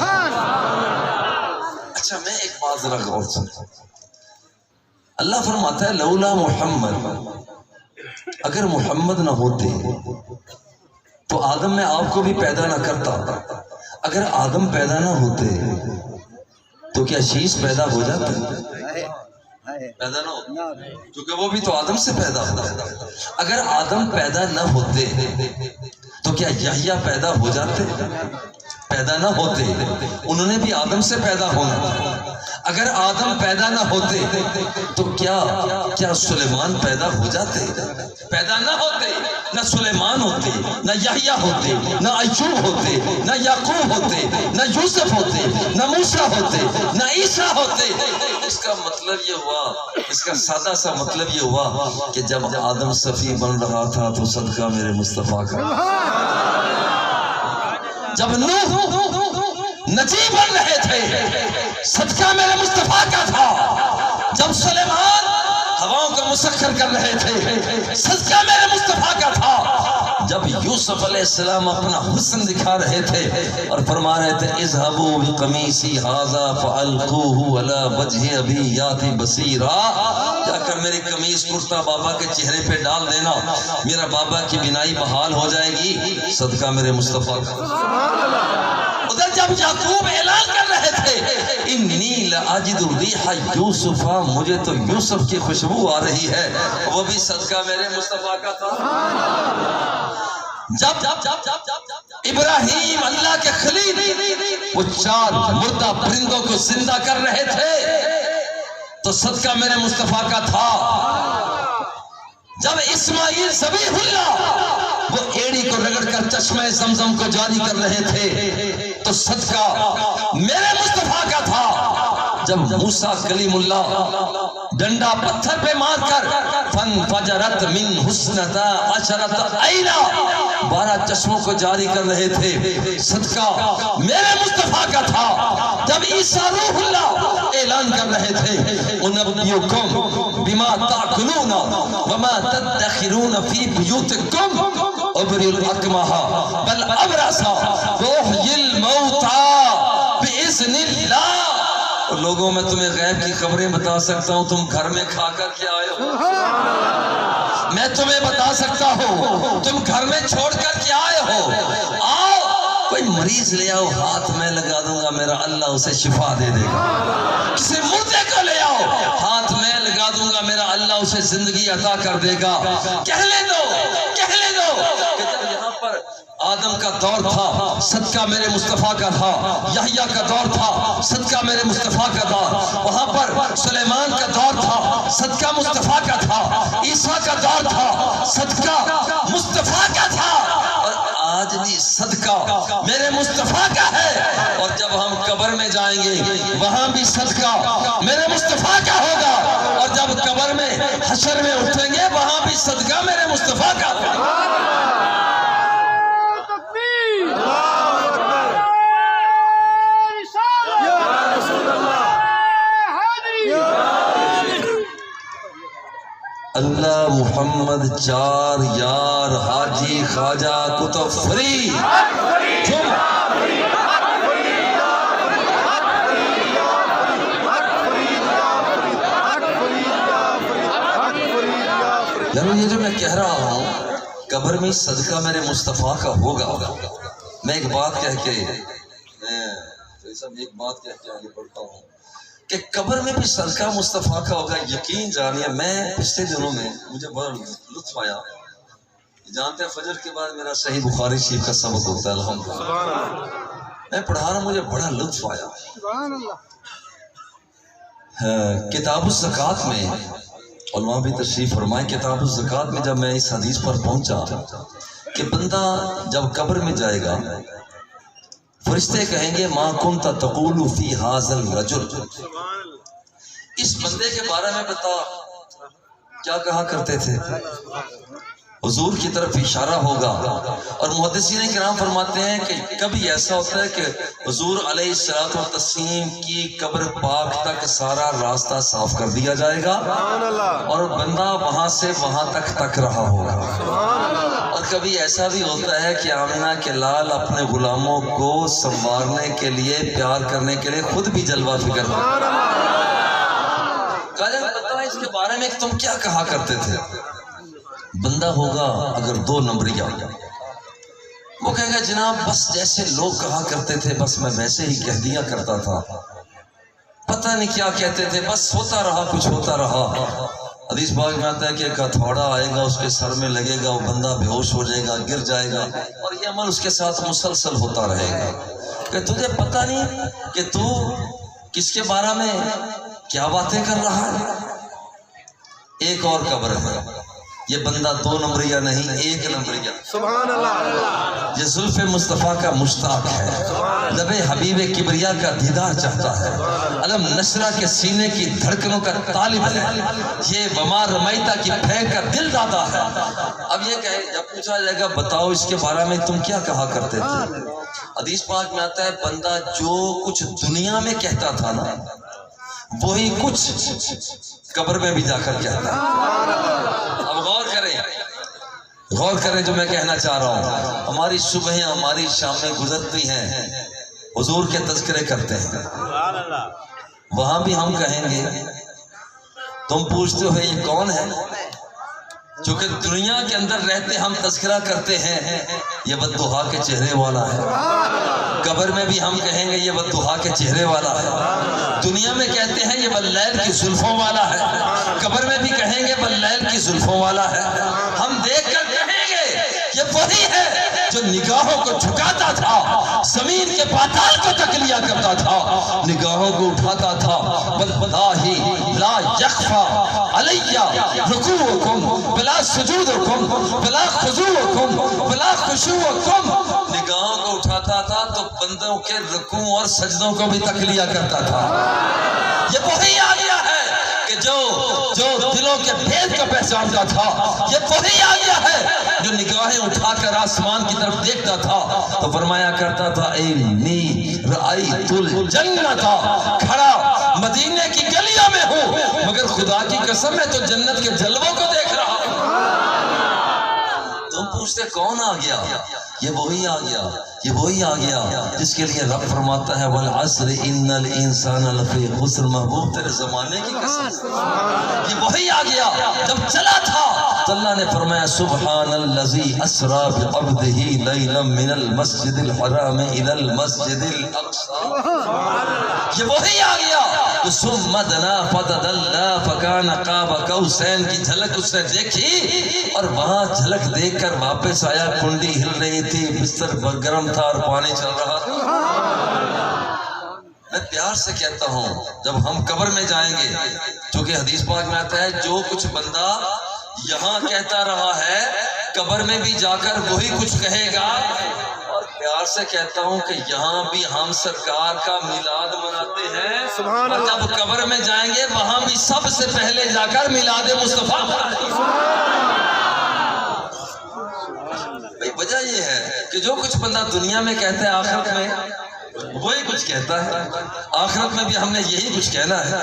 اچھا میں ایک بات ذرا غور سے، اللہ فرماتا ہے لولا محمد، اگر محمد نہ ہوتے تو آدم میں آپ کو بھی پیدا نہ کرتا۔ اگر آدم پیدا نہ ہوتے تو کیا شیش پیدا ہو جاتا؟ پیدا نہ ہوتا، کیونکہ وہ بھی تو آدم سے پیدا ہوتا۔ اگر آدم پیدا نہ ہوتے تو کیا یحییٰ پیدا ہو جاتے؟ پیدا نہ ہوتے، انہوں نے بھی آدم سے پیدا ہونا تھا۔ اگر آدم پیدا نہ ہوتے تو کیا سلیمان پیدا ہو جاتے؟ پیدا نہ ہوتے، نہ سلیمان ہوتے، نہ یحییٰ ہوتے، نہ ایوب ہوتے، نہ یعقوب ہوتے، نہ یوسف ہوتے، نہ موسیٰ ہوتے، نہ عیسیٰ ہوتے۔ اس کا مطلب یہ ہوا، اس کا سادہ سا مطلب یہ ہوا کہ جب آدم صفی بن رہا تھا تو صدقہ میرے مصطفیٰ کا، جب نوح نجی بن رہے تھے صدقہ میرے مصطفیٰ کا تھا، جب سلیمان ہواؤں کو مسخر کر رہے تھے صدقہ میرے مصطفیٰ کا تھا، جب یوسف علیہ السلام اپنا حسن دکھا رہے تھے اور فرما رہے تھے اذهبوا بقمیصی ھذا فالقوه علی وجه ابی یاتی بصیرا، جا کر میری قمیص کرتا بابا کے چہرے پہ ڈال دینا، میرا بابا کی بینائی بحال ہو جائے گی، صدقہ میرے مصطفیٰ کا۔ ادھر جب یعقوب اعلان کر رہے تھے انی لاجد ریح یوسف، مجھے تو یوسف کی خوشبو آ رہی ہے، وہ بھی صدقہ میرے مصطفیٰ کا تھا۔ جب ابراہیم اللہ کے خلیل وہ 4 مردہ پرندوں کو زندہ کر رہے تھے تو صدقہ میرے مصطفیٰ کا تھا۔ جب اسماعیل ذبیح اللہ وہ ایڑی کو رگڑ کر چشمہ زمزم کو جاری کر رہے تھے تو صدقہ میرے مصطفیٰ کا تھا۔ جب موسیٰ کلیم اللہ ڈنڈا پتھر پہ مار کر فنفجرت من حسنتا عشرت عینا 12 چشموں کو جاری کر رہے تھے، صدقہ میرے مصطفیٰ کا تھا۔ جب عیسیٰ روح اللہ اعلان کر رہے تھے انبئکم بما تاکلون وما تدخرون فی بیوتکم ابری الاکمہ بل ابرسا واحیی الموتى باذن اللہ۔ لوگوں میں تمہیں غیب کی خبریں بتا سکتا ہوں، تم گھر میں کھا کر کے آئے ہو، میں تمہیں بتا سکتا ہوں تم گھر میں چھوڑ کر کے آئے ہو، آؤ کوئی مریض لے آؤ، ہاتھ میں لگا دوں گا، میرا اللہ اسے شفا دے دے گا۔ کسی مردے کو لے آؤ، ہاتھ میں لگا دوں گا، میرا اللہ اسے زندگی عطا کر دے گا۔ کہہ لے دو کہ جب یہاں پر آدم کا دور تھا صدقہ میرے مصطفیٰ کا تھا، یحییٰ کا دور تھا صدقہ میرے مصطفیٰ کا تھا، وہاں پر سلیمان کا دور تھا صدقہ مصطفیٰ کا تھا، عیسیٰ کا دور تھا صدقہ مصطفیٰ کا تھا، اور آج بھی صدقہ میرے مصطفیٰ کا ہے۔ اور جب ہم قبر میں جائیں گے وہاں بھی صدقہ میرے مصطفیٰ کا ہوگا، اور جب قبر میں حشر میں اٹھیں گے وہاں بھی صدقہ میرے مصطفیٰ کا ہوگا۔ اللہ محمد چار یار حاجی خواجہ کتب فری یعنی یہ جو میں کہہ رہا ہوں قبر میں صدقہ میرے مصطفیٰ کا ہوگا. میں ایک بات کہہ کے آگے بڑھتا ہوں کہ قبر میں بھی صدقہ مصطفیٰ کا ہوگا. یقین جانیے میں پچھلے دنوں میں مجھے بڑا لطف آیا. جانتے ہیں فجر کے بعد میرا صحیح بخاری شریف کا سبق ہوتا ہے الحمدللہ. میں پڑھا رہا ہوں مجھے بڑا لطف آیا. کتاب الزکوٰۃ میں علماء بھی تشریف فرمائیں. کتاب الزکوٰۃ میں جب میں اس حدیث پر پہنچا کہ بندہ جب قبر میں جائے گا فرشتے کہیں گے ما کنت تقول فی ھذا الرجل، اس بندے کے بارے میں بتا کیا کہا کرتے تھے. حضور کی طرف اشارہ ہوگا. اور محدثین کرام فرماتے ہیں کہ کبھی ایسا ہوتا ہے کہ حضور علیہ الصلوۃ والتسلیم کی قبر پاک تک سارا راستہ صاف کر دیا جائے گا اور بندہ وہاں سے وہاں تک رہا ہوگا. اور کبھی ایسا بھی ہوتا ہے کہ آمنہ کے لال اپنے غلاموں کو سنوارنے کے لیے پیار کرنے کے لیے خود بھی جلوہ فکر بتا اس کے بارے میں کہ تم کیا کہا کرتے تھے. بندہ ہوگا اگر 2 نمبریہ وہ کہے گا جناب بس جیسے لوگ کہا کرتے تھے بس میں ویسے ہی کہہ دیا کرتا تھا، پتہ نہیں کیا کہتے تھے، بس ہوتا رہا کچھ ہوتا رہا. حدیث پاک میں آتا ہے کہ ایک ہتھوڑا آئے گا اس کے سر میں لگے گا، وہ بندہ بے ہوش ہو جائے گا، گر جائے گا اور یہ عمل اس کے ساتھ مسلسل ہوتا رہے گا. کہ تجھے پتہ نہیں کہ تو کس کے بارے میں کیا باتیں کر رہا ہے. ایک اور قبر ہے، یہ بندہ 2 نمبریہ نہیں 1 نمبریہ. سبحان اللہ. یہ زلف مصطفیٰ کا مشتاق ہے، لب حبیب کبریا کا دیدار چاہتا ہے، علم نشرہ کے سینے کی دھڑکنوں کا طالب ہے، یہ وما رمیتہ کی پھینک کا دل دادا ہے. اب یہ کہے جب پوچھا جائے گا بتاؤ اس کے بارے میں تم کیا کہا کرتے تھے. حدیث پاک میں آتا ہے بندہ جو کچھ دنیا میں کہتا تھا نا وہی کچھ قبر میں بھی جا کر کہتا ہے. اب غور کریں جو میں کہنا چاہ رہا ہوں. ہماری صبحیں ہماری شامیں گزرتی ہیں، حضور کے تذکرے کرتے ہیں، وہاں بھی ہم کہیں گے تم پوچھتے ہو یہ کون ہے. چونکہ دنیا کے اندر رہتے ہم تذکرہ کرتے ہیں یہ بددعا کے چہرے والا ہے. قبر میں بھی ہم کہیں گے یہ بددعا کے چہرے والا ہے. دنیا میں کہتے ہیں یہ باللیل کی زلفوں والا ہے، قبر میں بھی کہیں گے باللیل کی زلفوں والا ہے. ہم دیکھ کر کہیں گے یہ وہی ہے جو نگاہوں کو جھکاتا تھا، زمین کے پاتال کو تک لیا کرتا تھا، نگاہوں کو اٹھاتا تھا. واللہ لا یخفا علی رکوعکم ولا سجودکم ولا خضوعکم ولا خشوعکم. نگاہوں کو اٹھاتا تھا تو بندوں کے رکوع اور سجدوں کو بھی تک لیا کرتا تھا. یہ وہی آ گیا ہے کہ جو دلوں کے بھید کو پہچانتا تھا. یہ وہی آ گیا ہے جو نگاہیں اٹھا کر آسمان کی طرف دیکھتا تھا تو فرمایا کرتا تھا انی رأیت الجنت، کھڑا مدینے کی گلیوں میں ہوں مگر خدا کی قسم میں تو جنت کے جلووں کو دیکھ رہا ہوں. تم پوچھتے کون آ گیا؟ یہ وہی آ گیا، یہ وہی آ گیا جس کے لیے رب فرماتا ہے والعصر ان الانسان لفی خسر. محبوب تیرے زمانے کی قسم یہ وہی آ گیا جب چلا تھا تو اللہ نے فرمایا سبحان الذی اسری بعبدہ لیلا من المسجد الحرام الی المسجد الاقصی. یہ وہی آ گیا ثم دنا فتدلی فکان قاب قوسین کی جھلک اس نے دیکھی اور وہاں جھلک دیکھ کر واپس آیا. کنڈی ہل رہی تھی، بستر گرم تھا اور پانی چل رہا تھا. میں پیار سے کہتا ہوں جب ہم قبر میں جائیں گے، چونکہ حدیث پاک میں آتا ہے جو کچھ بندہ یہاں کہتا رہا ہے قبر میں بھی جا کر وہی کچھ کہے گا. اور پیار سے کہتا ہوں کہ یہاں بھی ہم سرکار کا میلاد مناتے ہیں اور جب قبر میں جائیں گے وہاں بھی سب سے پہلے جا کر میلاد مصطفیٰ منائیں گے. وجہ یہ ہے کہ جو کچھ بندہ دنیا میں کہتا ہے آخرت میں وہی کچھ کہتا ہے. آخرت میں بھی ہم نے یہی کچھ کہنا ہے.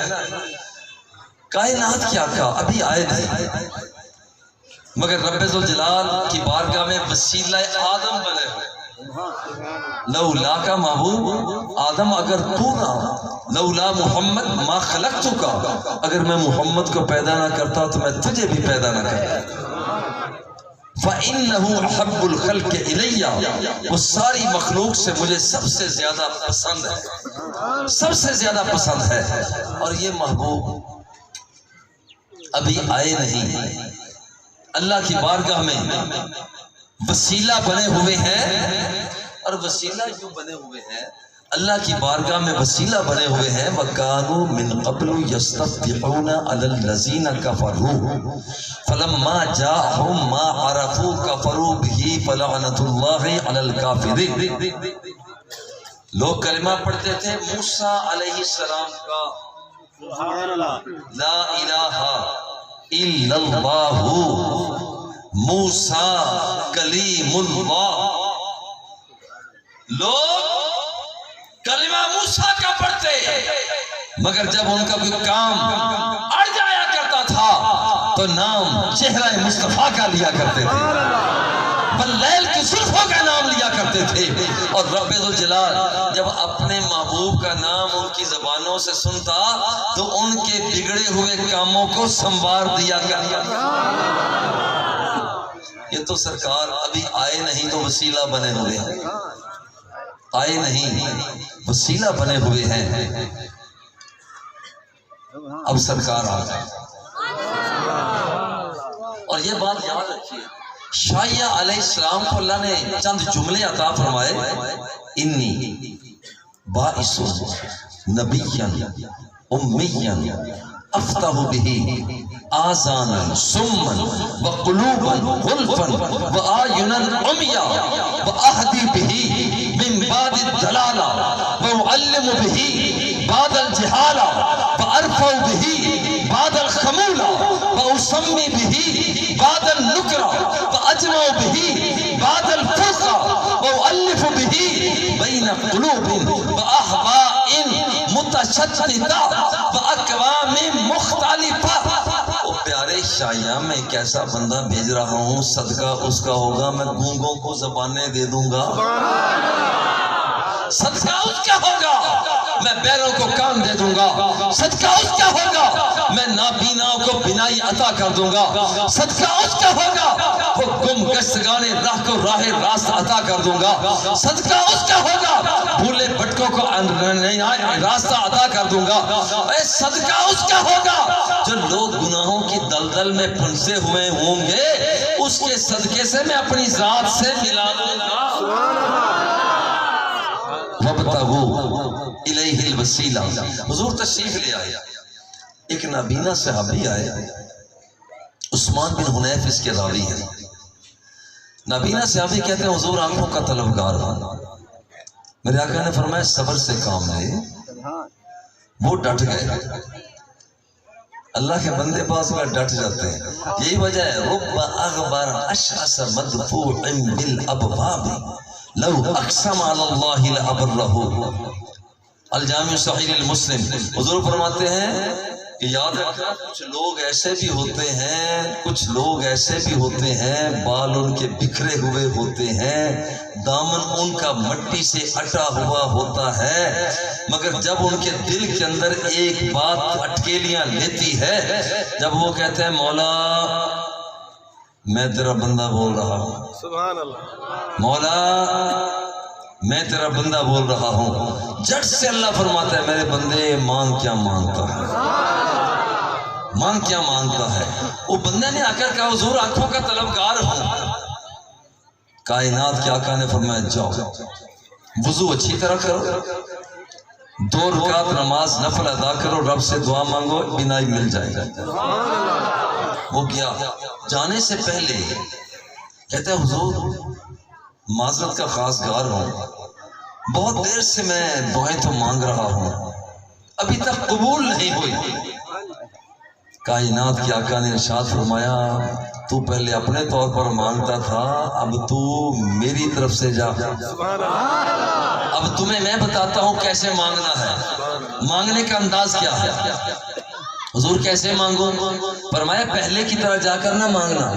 کائنات کیا کہا ابھی آئے تھے مگر رب ذوالجلال کی بارگاہ میں وسیلہ آدم بنے ہوئے. لولا کا محبوب آدم اگر تو نہ، لولا محمد ما خلقتک، اگر میں محمد کو پیدا نہ کرتا تو میں تجھے بھی پیدا نہ کرتا. فَإِنَّهُ أَحَبُّ الْخَلْقِ إِلَيَّ، وہ ساری مخلوق سے مجھے سب سے زیادہ پسند ہے، سب سے زیادہ پسند ہے. اور یہ محبوب ابھی آئے نہیں، اللہ کی بارگاہ میں وسیلہ بنے ہوئے ہیں. اور وسیلہ کیوں بنے ہوئے ہیں؟ اللہ کی بارگاہ میں وسیلہ بنے ہوئے ہیں. وَكَانُوا مِن قَبْلُ يَسْتَفْتِحُونَ عَلَى الَّذِينَ كَفَرُوا فَلَمَّا جَاءَهُم مَّا عَرَفُوا كَفَرُوا بِهِ فَلَعْنَةُ اللَّهِ عَلَى الْكَافِرِينَ. لوگ کلمہ پڑھتے تھے موسیٰ علیہ السلام کا، لا الہ الا اللہ موسیٰ کلیم اللہ. لوگ کلمہ موسیٰ کا پڑھتے، مگر جب ان کا کوئی کام اڑ جایا کرتا تھا تو نام چہرہ مصطفیٰ کا لیا کرتے تھے، باللیل کی زلفوں کا نام لیا کرتے تھے. اور رب ذوالجلال جب اپنے محبوب کا نام ان کی زبانوں سے سنتا تو ان کے بگڑے ہوئے کاموں کو سنوار دیا کرتا. یہ تو سرکار ابھی آئے نہیں تو وسیلہ بنے ہوئے ہیں، آئے نہیں وسیلہ بنے ہوئے ہیں. اب سرکار آ گئے. اور یہ بات یاد رکھیے، شاہیہ علیہ السلام کو اللہ نے چند جملے عطا فرمائے. انی باعث نبیا امیا افتح به آذانا صما وقلوبا غلفا وآینا عمیا واہدی به من بعد الضلالہ وأعلم به بعد الجہالہ وأرفع به بعد الخمولہ وأسمی به بعد النکرہ وأجمع به بعد الفرقہ وأؤلف به بین قلوب وأحباء متشتتہ وأقوام مختلفہ. او پیارے شاہیہ میں ایک ایسا بندہ بھیج رہا ہوں، صدقہ اس کا ہوگا میں گونگوں کو زبانیں دے دوں گا، صدقہ اس کا ہوگا میں بیروں کو کان دے دوں گا، صدقہ اس کا ہوگا میں نابیناؤں کو بینائی عطا کر دوں گا، صدقہ اس کا ہوگا وہ گم گشتگان راہ کو راہ راست عطا کر دوں گا، صدقہ اس کا ہوگا بھولے بھٹکوں کو راستہ عطا کر دوں گا. اے صدقہ اس کا ہوگا جو لوگ گناہوں کی دلدل میں پھنسے ہوئے ہوں گے، اس کے صدقے سے میں اپنی ذات سے ملا دوں گا. وَابْتَغُوا إِلَيْهِ الْوَسِيلَةَ. حضور تشریف لے آئے، ایک نابینا صحابی آئے، عثمان بن حنیف اس کے راوی ہیں. نابینا صحابی کہتے ہیں حضور آنکھوں کا طلبگار ہوں. میرے آقا نے فرمایا صبر سے کام لے. وہ ڈٹ گئے. اللہ کے بندے پاس میں ڈٹ جاتے ہیں. یہی وجہ ہے رب اغبر اشعث مدفوع بالابواب لو اقسم علی اللہ لابرہ. الجامع صحیح المسلم. حضور فرماتے ہیں کہ یاد رکھنا کچھ لوگ ایسے بھی ہوتے ہیں، کچھ لوگ ایسے بھی ہوتے ہیں بال ان کے بکھرے ہوئے ہوتے ہیں، دامن ان کا مٹی سے اٹا ہوا ہوتا ہے، مگر جب ان کے دل کے اندر ایک بات اٹکیلیاں لیتی ہے، جب وہ کہتے ہیں مولا میں تیرا بندہ بول رہا ہوں، سبحان اللہ، مولا میں تیرا بندہ بول رہا ہوں، جٹ سے اللہ فرماتا ہے میرے بندے مانگ کیا مانگتا ہے، مانگ کیا مانگتا ہے. وہ بندے نے آ کر کہا حضور آنکھوں کا طلبگار ہوں. کائنات کے آقا نے فرمایا جاؤ وضو اچھی طرح کرو، 2 رکعت نماز نفل ادا کرو، رب سے دعا مانگو، بینائی مل جائے گا. وہ گیا. جانے سے پہلے کہتا ہے حضور معذرت کا خاص گار ہوں، بہت دیر سے میں دعائیں تو مانگ رہا ہوں، ابھی تک قبول نہیں ہوئی. کائنات کے آقا نے ارشاد فرمایا تو پہلے اپنے طور پر مانگتا تھا، اب تو میری طرف سے جا، اب تمہیں میں بتاتا ہوں کیسے مانگنا ہے، مانگنے کا انداز کیا ہے. حضور کیسے مانگو؟ فرمایا پہلے کی طرح جا کر نہ مانگنا،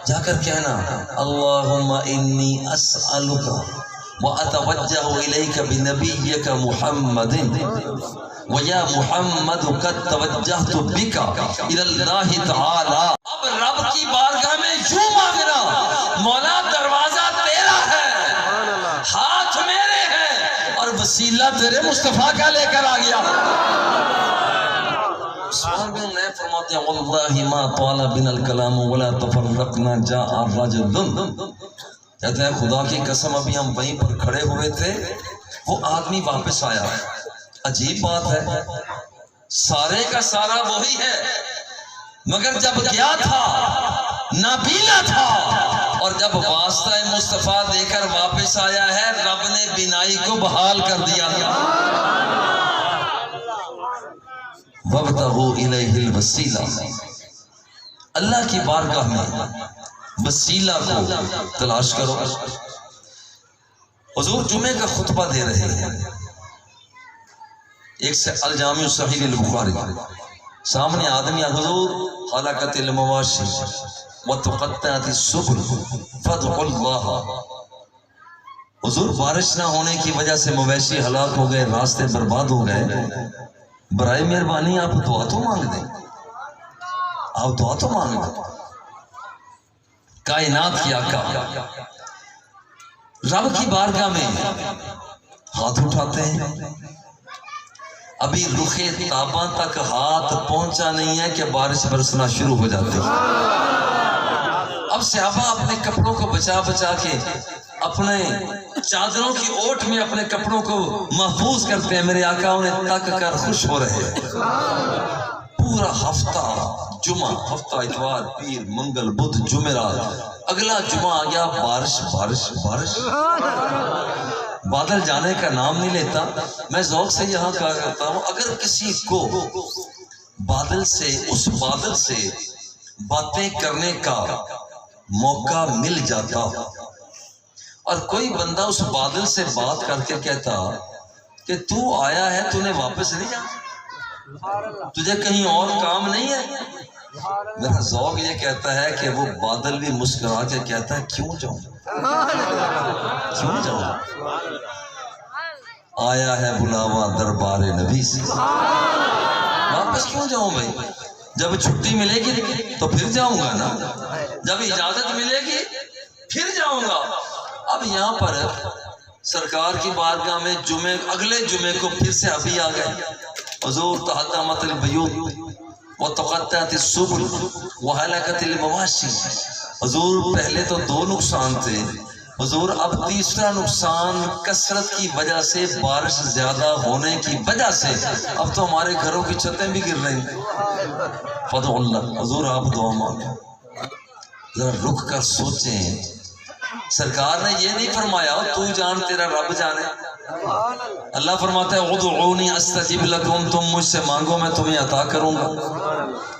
جا کر کہنا اللہم انی اسألک واتوجہ الیک بنبیک محمد ویا محمد قد توجہت بک الی اللہ تعالی۔ اب رب کی بارگاہ میں یوں مانگنا، مولا دروازہ تیرا ہے، ہاتھ میرے ہیں، اور وسیلہ تیرے مصطفیٰ کا لے کر آ گیا۔ عثمان بن حنیف فرماتے ہیں واللہ ما طال بنا الکلام ولا تفرقنا جاء الرجل، کہتے ہیں خدا کی قسم ابھی ہم وہیں پر کھڑے ہوئے تھے، وہ آدمی واپس آیا۔ عجیب بات ہے، سارے کا سارا وہی ہے، مگر جب گیا تھا نابینا تھا، اور جب واسطہ مصطفیٰ دے کر واپس آیا ہے رب نے بینائی کو بحال کر دیا۔ وَابْتَغُوا إِلَيْهِ الْوَسِيلَةَ، اللہ کی بارگاہ میں وسیلہ کو تلاش کرو۔ حضور جمعے کا خطبہ دے رہے ہیں، ایک سے الجامع صحیح البخاری، سامنے آدمی حضور حلقت المواشی وتقطعت السبل فادعوا اللہ۔ حضور بارش نہ ہونے کی وجہ سے مویشی ہلاک ہو گئے، راستے برباد ہو گئے، برائے مہربانی آپ دعا تو مانگ دیں، آپ دعا تو مانگ دیں۔ کائنات کی آقا رب کی بارگاہ میں ہاتھ اٹھاتے ہیں، ابھی رخ تاباں تک ہاتھ پہنچا نہیں ہے کہ بارش برسنا شروع ہو جاتی ہے۔ اب صحابہ اپنے کپڑوں کو بچا بچا کے اپنے چادروں کی اوٹ میں اپنے کپڑوں کو محفوظ کرتے ہیں، میرے آقا انہیں تک کر خوش ہو رہے ہیں۔ پورا ہفتہ، جمعہ، ہفتہ اتوار، پیر، منگل، بدھ، جمعرات، اگلا جمعہ آ گیا، بارش بارش بارش، بادل جانے کا نام نہیں لیتا۔ میں ذوق سے یہاں کہا کرتا ہوں، اگر کسی کو بادل سے، اس بادل سے باتیں کرنے کا موقع مل جاتا اور کوئی بندہ اس بادل سے بات کر کے کہتا کہ تو آیا ہے، تو نے واپس نہیں جانا، تجھے کہیں اور کام نہیں ہے، میرا ذوق یہ کہتا ہے کہ وہ بادل بھی مسکرا کے کہتا ہے کیوں جاؤں، کیوں جاؤں، آیا ہے بلاوا دربار نبی سے، واپس کیوں جاؤں بھائی، جب چھٹی ملے گی تو پھر جاؤں گا نا، جب اجازت ملے گی پھر جاؤں گا۔ اب یہاں پر سرکار کی بارگاہ میں جمعے، اگلے جمعے کو پھر سے ابھی آ گئے، حضور تحطمت البیوت وتقطعت السبل وهلكت المواشي۔ حضور پہلے تو 2 نقصان تھے، حضور اب تیسرا نقصان کثرت کی وجہ سے، بارش زیادہ ہونے کی وجہ سے اب تو ہمارے گھروں کی چھتیں بھی گر رہی ہیں۔ فدعوا اللہ، حضور آپ دعا مانگیں، ذرا رک کر سوچیں، سرکار نے یہ نہیں فرمایا تو جان تیرا رب جانے، اللہ فرماتا ہے ادعونی استجب لکم، تم مجھ سے مانگو میں تمہیں عطا کروں گا،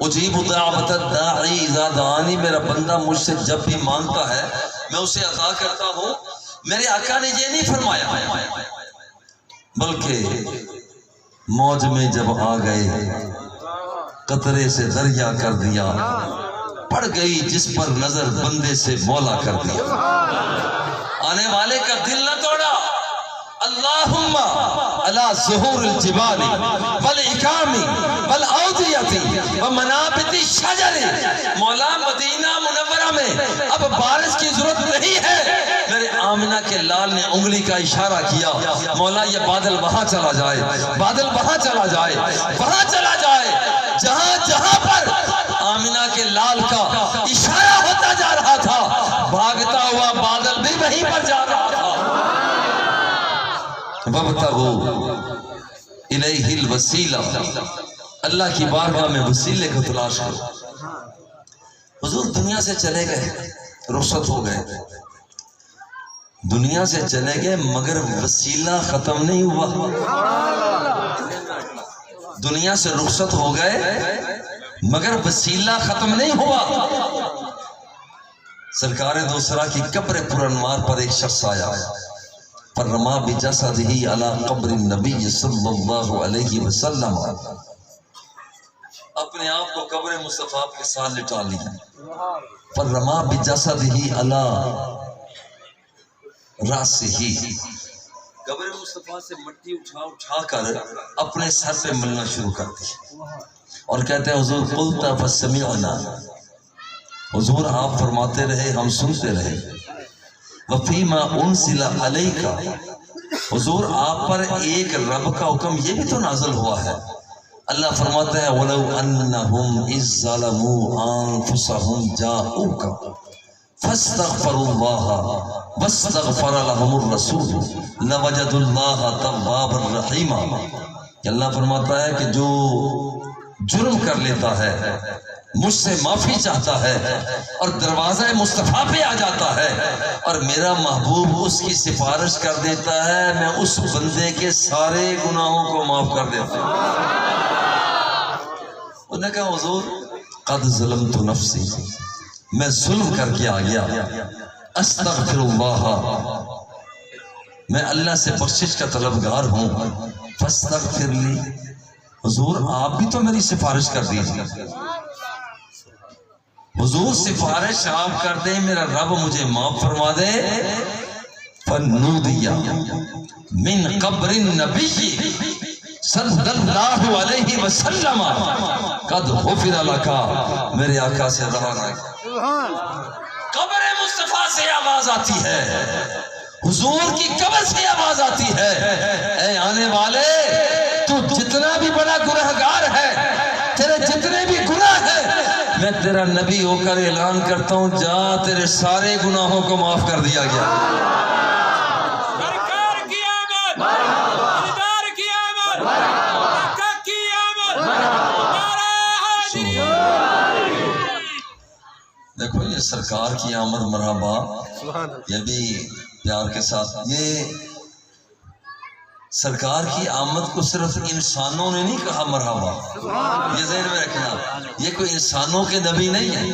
اجیب دعوت الداعی اذا دعانی، میرا بندہ مجھ سے جب بھی مانگتا ہے میں اسے عطا کرتا ہوں۔ میرے آقا نے یہ نہیں فرمایا، بلکہ موج میں جب آ گئے قطرے سے دریا کر دیا، پڑ گئی جس پر نظر بندے سے مولا کر دیا، آنے والے کا دل نہ توڑا۔ اللہم علی ظہور الجبال والاکام والاودیۃ ومنابت الشجر، مولا مدینہ منورہ میں اب بارش کی ضرورت نہیں ہے، میرے آمنہ کے لال نے انگلی کا اشارہ کیا، مولا یہ بادل وہاں چلا جائے، بادل وہاں چلا جائے، وہاں چلا جائے، جہاں جہاں پر آمنہ کے لال کا اشارہ ہوتا جا رہا تھا، بھاگتا ہوا بادل بھی وہیں پر جا رہا تھا۔ وَابْتَغُوا إِلَيْهِ الْوَسِيلَةَ، اللہ کی بارگاہ میں وسیلے کو تلاش کرو۔ حضور دنیا سے چلے گئے، رخصت ہو گئے، دنیا سے چلے گئے مگر وسیلہ ختم نہیں ہوا، دنیا سے رخصت ہو گئے مگر وسیلہ ختم نہیں ہوا۔ سرکار دوسرا کی قبر پرانوار پر ایک شخص آیا، فرما بجسدہ علی قبر النبی صلی اللہ علیہ وسلم، اپنے آپ کو قبر مصطفیٰ کے ساتھ لٹا لیا، پر رما بجسدہ علی راسہ، قبر مصطفیٰ سے مٹی اٹھا کر اپنے سر پہ ملنا شروع کر دی اور کہتے ہیں حضور قلت فسمعنا، حضور آپ فرماتے رہے ہم سنتے رہے، وفیما انزل علیک، حضور آپ پر ایک رب کا حکم یہ بھی تو نازل ہوا ہے، اللہ فرماتا ہے وَلَوْ أَنَّهُمْ إِذْ ظَلَمُوا أَنفُسَهُمْ جَاءُوكَ فَاسْتَغْفَرُوا اللَّهَ وَاسْتَغْفَرَ لَهُمُ الرَّسُولُ لَوَجَدُوا اللَّهَ تَوَّابًا رَحِيمًا، کہ اللہ فرماتا ہے کہ جو جرم کر لیتا ہے مجھ سے معافی چاہتا ہے اور دروازہ مصطفیٰ پہ آ جاتا ہے اور میرا محبوب اس کی سفارش کر دیتا ہے، میں اس بندے کے سارے گناہوں کو معاف کر دیتا ہوں۔ انہوں نے کہا حضور قد ظلمت نفسی، میں ظلم کر کے آ گیا، استغفر اللہ، میں اللہ سے بخشش کا طلبگار ہوں، فاستغفر لی، حضور آپ بھی تو میری سفارش کر دیجیے، حضور سفارش آپ کر دیں میرا رب مجھے معاف فرما دے۔ فنودیا من قبر النبی صلی اللہ علیہ وسلم قد غفر لک، میرے آقا سے رہا نہ، قبر مصطفیٰ سے آواز آتی ہے، حضور کی قبر سے آواز آتی ہے، اے آنے والے تو جتنا بھی بڑا گنہگار ہے، تیرے جتنے بھی گناہ ہیں، میں تیرا نبی ہو کر اعلان کرتا ہوں جا تیرے سارے گناہوں کو معاف کر دیا گیا۔ سرکار کی آمد، دیدار کی آمد، مکہ کی آمد، نعرہ حیدری۔ دیکھو یہ سرکار کی آمد مرحبا، یہ بھی پیار کے ساتھ، یہ سرکار کی آمد کو صرف انسانوں نے نہیں کہا مرحبا، یہ ذہن میں رکھنا، یہ کوئی انسانوں کے نبی نہیں ہے،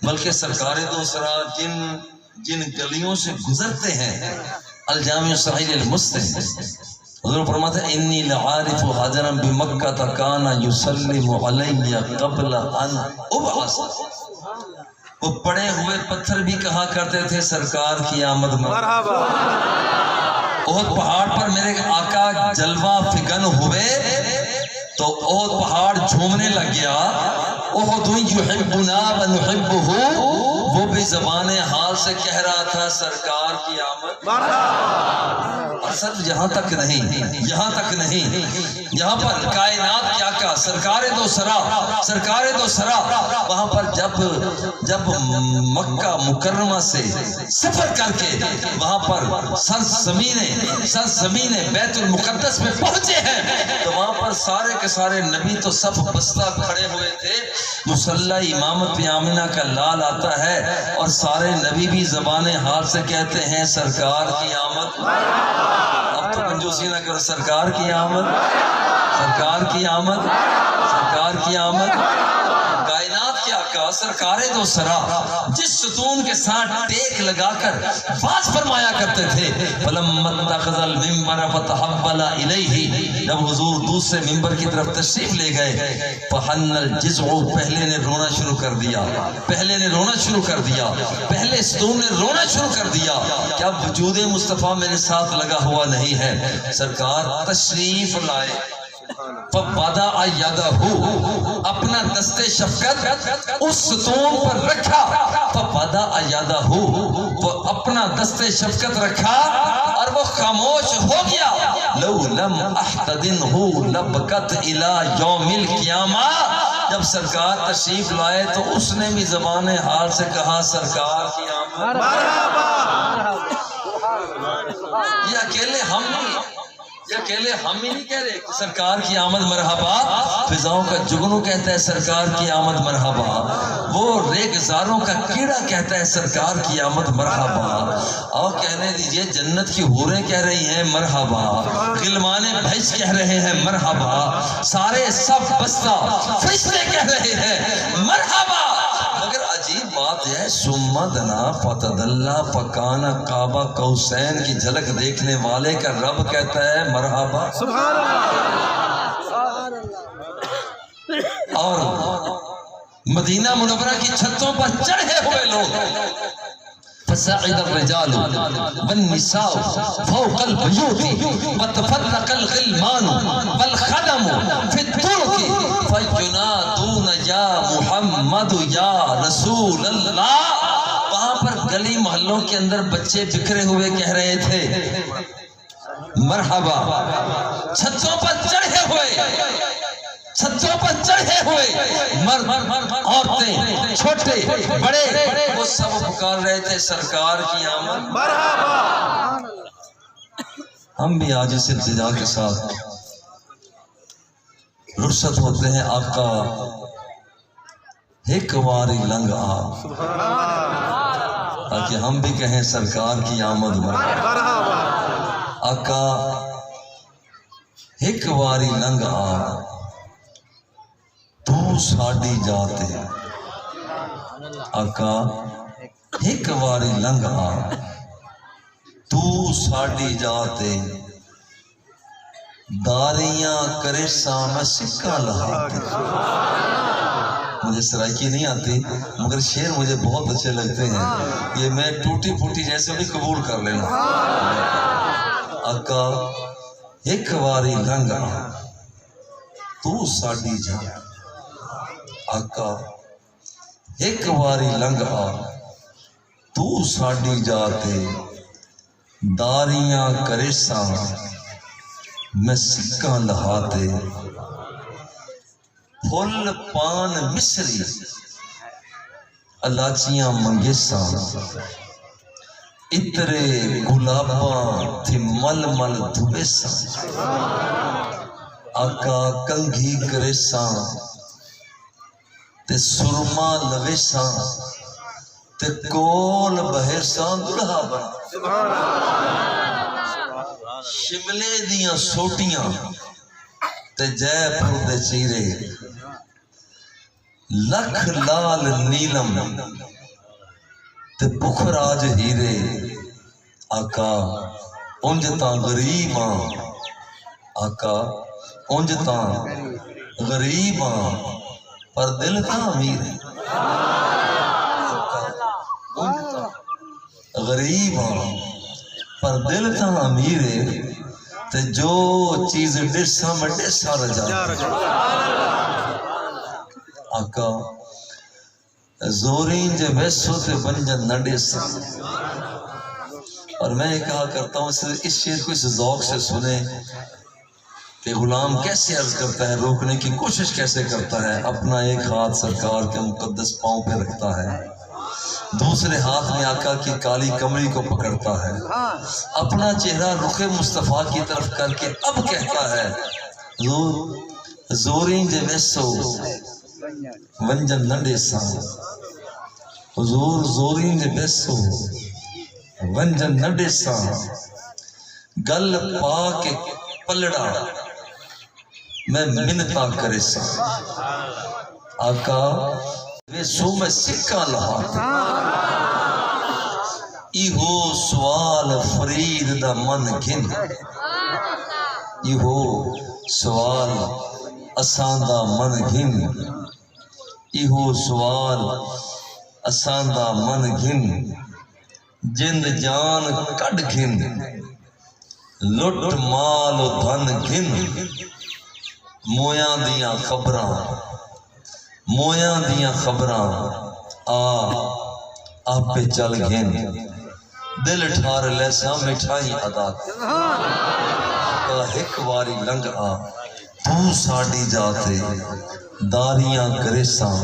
بلکہ سرکار دو سرا جن گلیوں سے گزرتے ہیں، الجامع الصحیح المسلم، حضور فرماتے ہیں انی لعارف حاجرا بمکہ کان یسلم علی قبل ان ابعث، وہ پڑے ہوئے پتھر بھی کہا کرتے تھے سرکار کی آمد مرحبا۔ احد پہاڑ پر میرے آقا جلوہ فگن ہوئے تو احد پہاڑ جھومنے لگ گیا، احد یحبنا ونحبہ، وہ بھی زبان حال سے کہہ رہا تھا سرکار کی آمد، اور صرف یہاں تک نہیں، یہاں تک نہیں، یہاں پر کائنات کیا کہا سرکار دو سرا، وہاں پر جب مکہ مکرمہ سے سفر کر کے وہاں پر سرزمین بیت المقدس میں پہنچے ہیں تو وہاں پر سارے کے سارے نبی تو صف بستہ کھڑے ہوئے تھے، مصلی امامت پہ آمنہ کا لال آتا ہے اور سارے نبی بھی زبان حال سے کہتے ہیں سرکار کی آمد۔ اب تو کنجوسی نہ کرو، سرکار کی آمد، سرکار کی آمد، سرکار کی آمد۔ کائنات کے آقا سرکار دو سرا جس ستون کے ساتھ ٹیک لگا کر باز فرمایا کرتے تھے، فَلَمَّا اتَّخَذَ الْمِنبَرَ فَتَحَوَّلَ إِلَيْهِ، جب حضور دوسرے ممبر کی طرف تشریف لے گئے، فَحَنَّ الْجِزْعُ، پہلے نے رونا شروع کر دیا، پہلے ستون نے رونا شروع کر دیا، کیا وجود مصطفیٰ میرے ساتھ لگا ہوا نہیں ہے؟ سرکار تشریف لائے، فَوَضَعَ يَدَهُ، اپنا دست شفقت اس ستون پر رکھا، فَوَضَعَ يَدَهُ، وہ اپنا دست شفقت رکھا اور وہ خاموش ہو گیا، لَوْ لَمْ أَحْتَدِنْهُ لَبْكَتْ إِلَى يَوْمِ الْقِيَامَةِ، جب سرکار تشریف لائے تو اس نے بھی زبان حال سے کہا سرکار کی آمد مرحبا۔ یہ اکیلے ہم ہی نہیں کہہ رہے کہ سرکار کی آمد مرحبا، فضاؤں کا جگنو کہتا ہے سرکار کی آمد مرحبا، وہ ریگزاروں کا کیڑا کہتا ہے سرکار کی آمد مرحبا، اور کہنے دیجئے جنت کی حوریں کہہ رہی ہیں مرحبا، غلمان بھیس کہہ رہے ہیں مرحبا، سارے سب بستہ فرشتے کہہ رہے ہیں مرحبا، مگر عجیب بات ہے ثم دنا فتدلی فکان قاب قوسین کی جھلک دیکھنے والے کا رب کہتا ہے مرحبا۔ اور مدینہ منورہ کی چھتوں پر چڑھے ہوئے لوگ فَسَعِدَ الرِّجَالُ وَالنِّسَاءُ فَوْقَ الْبُيُوتِ وَتَفَرَّقَ الْغِلْمَانُ وَالْخَدَمُ فِي الطُّرُقِ فَيُنَادُونَ يَا مُحَمَّدُ يَا رسول اللہ. وہاں پر گلی محلوں کے اندر بچے بکھرے ہوئے کہہ رہے تھے مرحبا. چھتوں پر چڑھے ہوئے مرد عورتیں چھوٹے بڑے وہ سب پکار رہے تھے سرکار کی آمد. ہم بھی آج اس التجا کے ساتھ رخصت ہوتے ہیں. آقا ایک واری لنگ آ تاکہ ہم بھی کہیں سرکار کی آمد. آقا ایک واری لنگ آ تو ساڈی جاتے. آقا ایک واری لنگ آ تو ساڈی جاتے. داریاں کرے میں سکہ لہاتے. مجھے سرائکی نہیں آتی مگر شعر مجھے بہت اچھے لگتے ہیں. یہ میں ٹوٹی پھوٹی جیسے بھی قبول کر لینا. آقا ایک واری لنگ آ تو ساڈی جا. آقا ایک واری لنگ آ تو ساڈی جاتے. داریاں کرے میں سکہ لہاتے. پھل پان مصری الاچیاں منگیساں اترے گلاباں تھی مل مل دھویساں. آقا کنگھی کریساں تے سرما لویساں تے کول بہیساں دلہا بنا. شملے دیاں سوٹیاں تے جے پور دے چیرے لکھ لال نیلم تے بخراج ہیرے. آقا اونج تاں غریب آں. آقا اونج تاں غریب آں پر دل تاں امیر ہے. اونج تاں غریب آں پر دل تاں امیر ہے. تے جو چیز ڈسا میں ڈسا رجا. آقا زورین جے ویسو تے بنجن نہ ڈسا. اور میں یہ کہا کرتا ہوں اس شعر کو اس ذوق سے سنیں کہ غلام کیسے عرض کرتا ہے, روکنے کی کوشش کیسے کرتا ہے. اپنا ایک ہاتھ سرکار کے مقدس پاؤں پہ رکھتا ہے, دوسرے ہاتھ میں آقا کی کالی کمری کو پکڑتا ہے, اپنا چہرہ رخ مصطفیٰ کی طرف کر کے اب کہتا ہے زورین جے ویسو ونجن نہ ڈیساں. حضور زورین جے ویسو ونجن نہ ڈیساں. گل پا کے پلڑا میں منتا کرے سا. آقا ویسو میں سکہ لہا. ایہو سوال فرید دا من گھن. ایہو سوال اسان دا من گھن. ایہو سوال اسان دا من گھن. جند جان کڈ گھن لٹ مال و دھن گھن. مویاں دیاں خبراں آپ پہ چل گھن. دل ٹھار لیسا مٹھائی ادا. ایک واری لنگ آ تو ساڈی جاتے. داریاں کریساں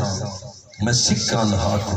میں سکہ لہاتے.